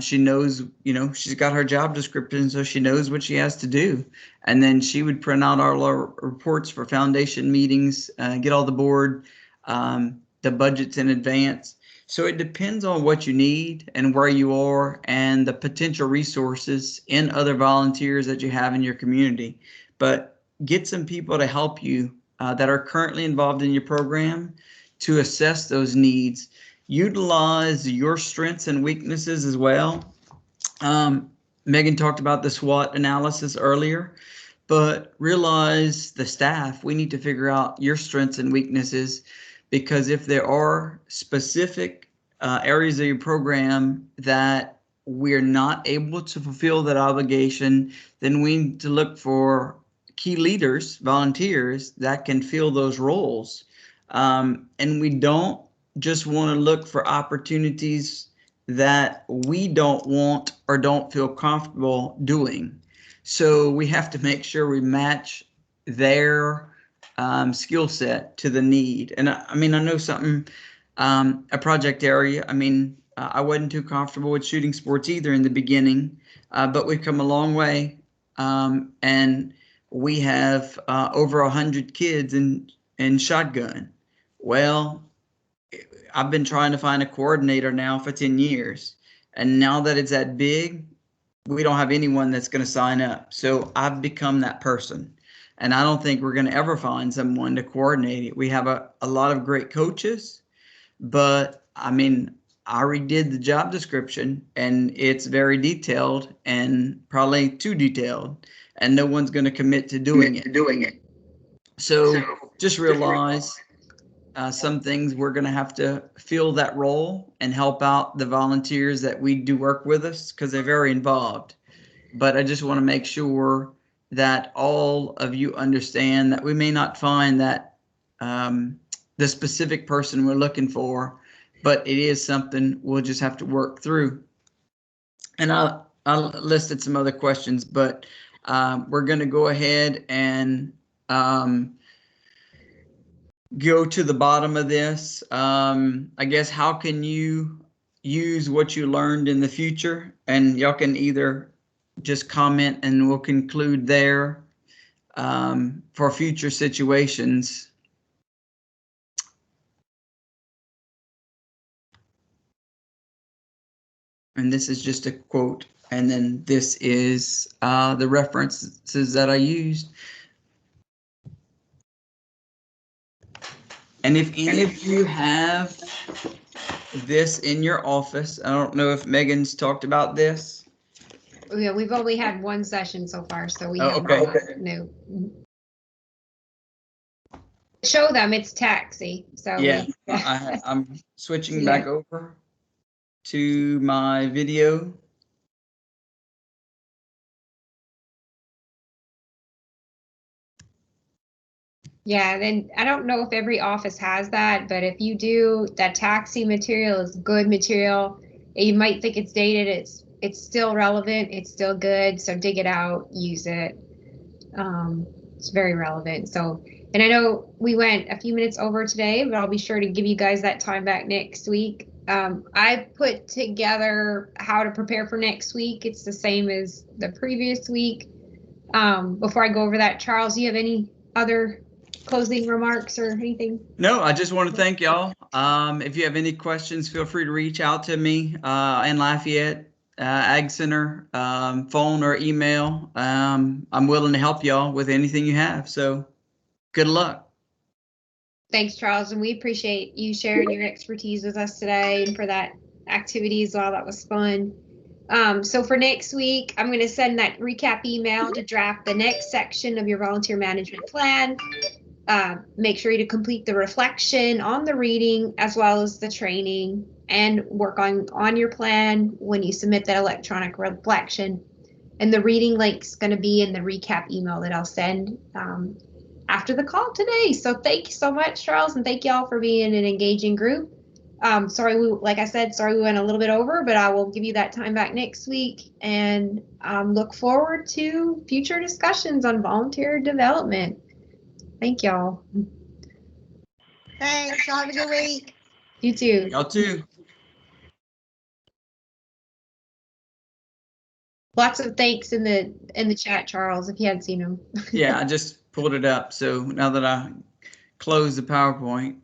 She knows, you know, she's got her job description, so she knows what she has to do. And then she would print out all our reports for foundation meetings, get all the board, the budgets in advance. So it depends on what you need and where you are and the potential resources in other volunteers that you have in your community. But get some people to help you that are currently involved in your program to assess those needs. Utilize your strengths and weaknesses as well. Megan talked about the SWOT analysis earlier, but realize the staff, we need to figure out your strengths and weaknesses, because if there are specific areas of your program that we're not able to fulfill that obligation, then we need to look for key leaders, volunteers that can fill those roles. And we don't just want to look for opportunities that we don't want or don't feel comfortable doing. So we have to make sure we match their skill set to the need. And I mean, I know something, a project area. I mean, I wasn't too comfortable with shooting sports either in the beginning, but we've come a long way. And we have over 100 kids in shotgun. Well, I've been trying to find a coordinator now for 10 years. And now that it's that big, we don't have anyone that's going to sign up. So I've become that person. And I don't think we're going to ever find someone to coordinate it. We have a lot of great coaches, but I mean, I redid the job description and it's very detailed and probably too detailed, and no one's going to commit to doing it. So just realize some things we're going to have to fill that role and help out the volunteers that we do work with us, because they're very involved. But I just want to make sure that all of you understand that we may not find that the specific person we're looking for, but it is something we'll just have to work through. And I listed some other questions, but we're going to go ahead and go to the bottom of this. I guess, how can you use what you learned in the future? And y'all can either just comment and we'll conclude there for future situations. And this is just a quote. And then this is the references that I used. And if any of you have this in your office, I don't know if Megan's talked about this. Yeah, we've only had one session so far, so we Oh, have okay. not. No. Show them it's taxi. So Yeah, I'm switching back over to my video. Yeah, then I don't know if every office has that, but if you do, that taxi material is good material. You might think it's dated. It's still relevant. It's still good. So dig it out, use it. It's very relevant. So, and I know we went a few minutes over today, but I'll be sure to give you guys that time back next week. I put together how to prepare for next week. It's the same as the previous week. Before I go over that, Charles, do you have any other closing remarks or anything? No, I just want to thank y'all. If you have any questions, feel free to reach out to me in Lafayette, Ag Center, phone or email. I'm willing to help y'all with anything you have. So good luck. Thanks, Charles. And we appreciate you sharing your expertise with us today and for that activity as well. That was fun. So for next week, I'm going to send that recap email to draft the next section of your volunteer management plan. Make sure to complete the reflection on the reading as well as the training, and work on your plan when you submit that electronic reflection. And the reading link's going to be in the recap email that I'll send after the call today. So thank you so much, Charles, and thank y'all for being an engaging group. Like I said, sorry we went a little bit over, but I will give you that time back next week, and look forward to future discussions on volunteer development. Thank y'all. Thanks. Y'all have a good week. You too. Y'all too. Lots of thanks in the chat, Charles, if you hadn't seen them. Yeah, I just pulled it up. So now that I close the PowerPoint.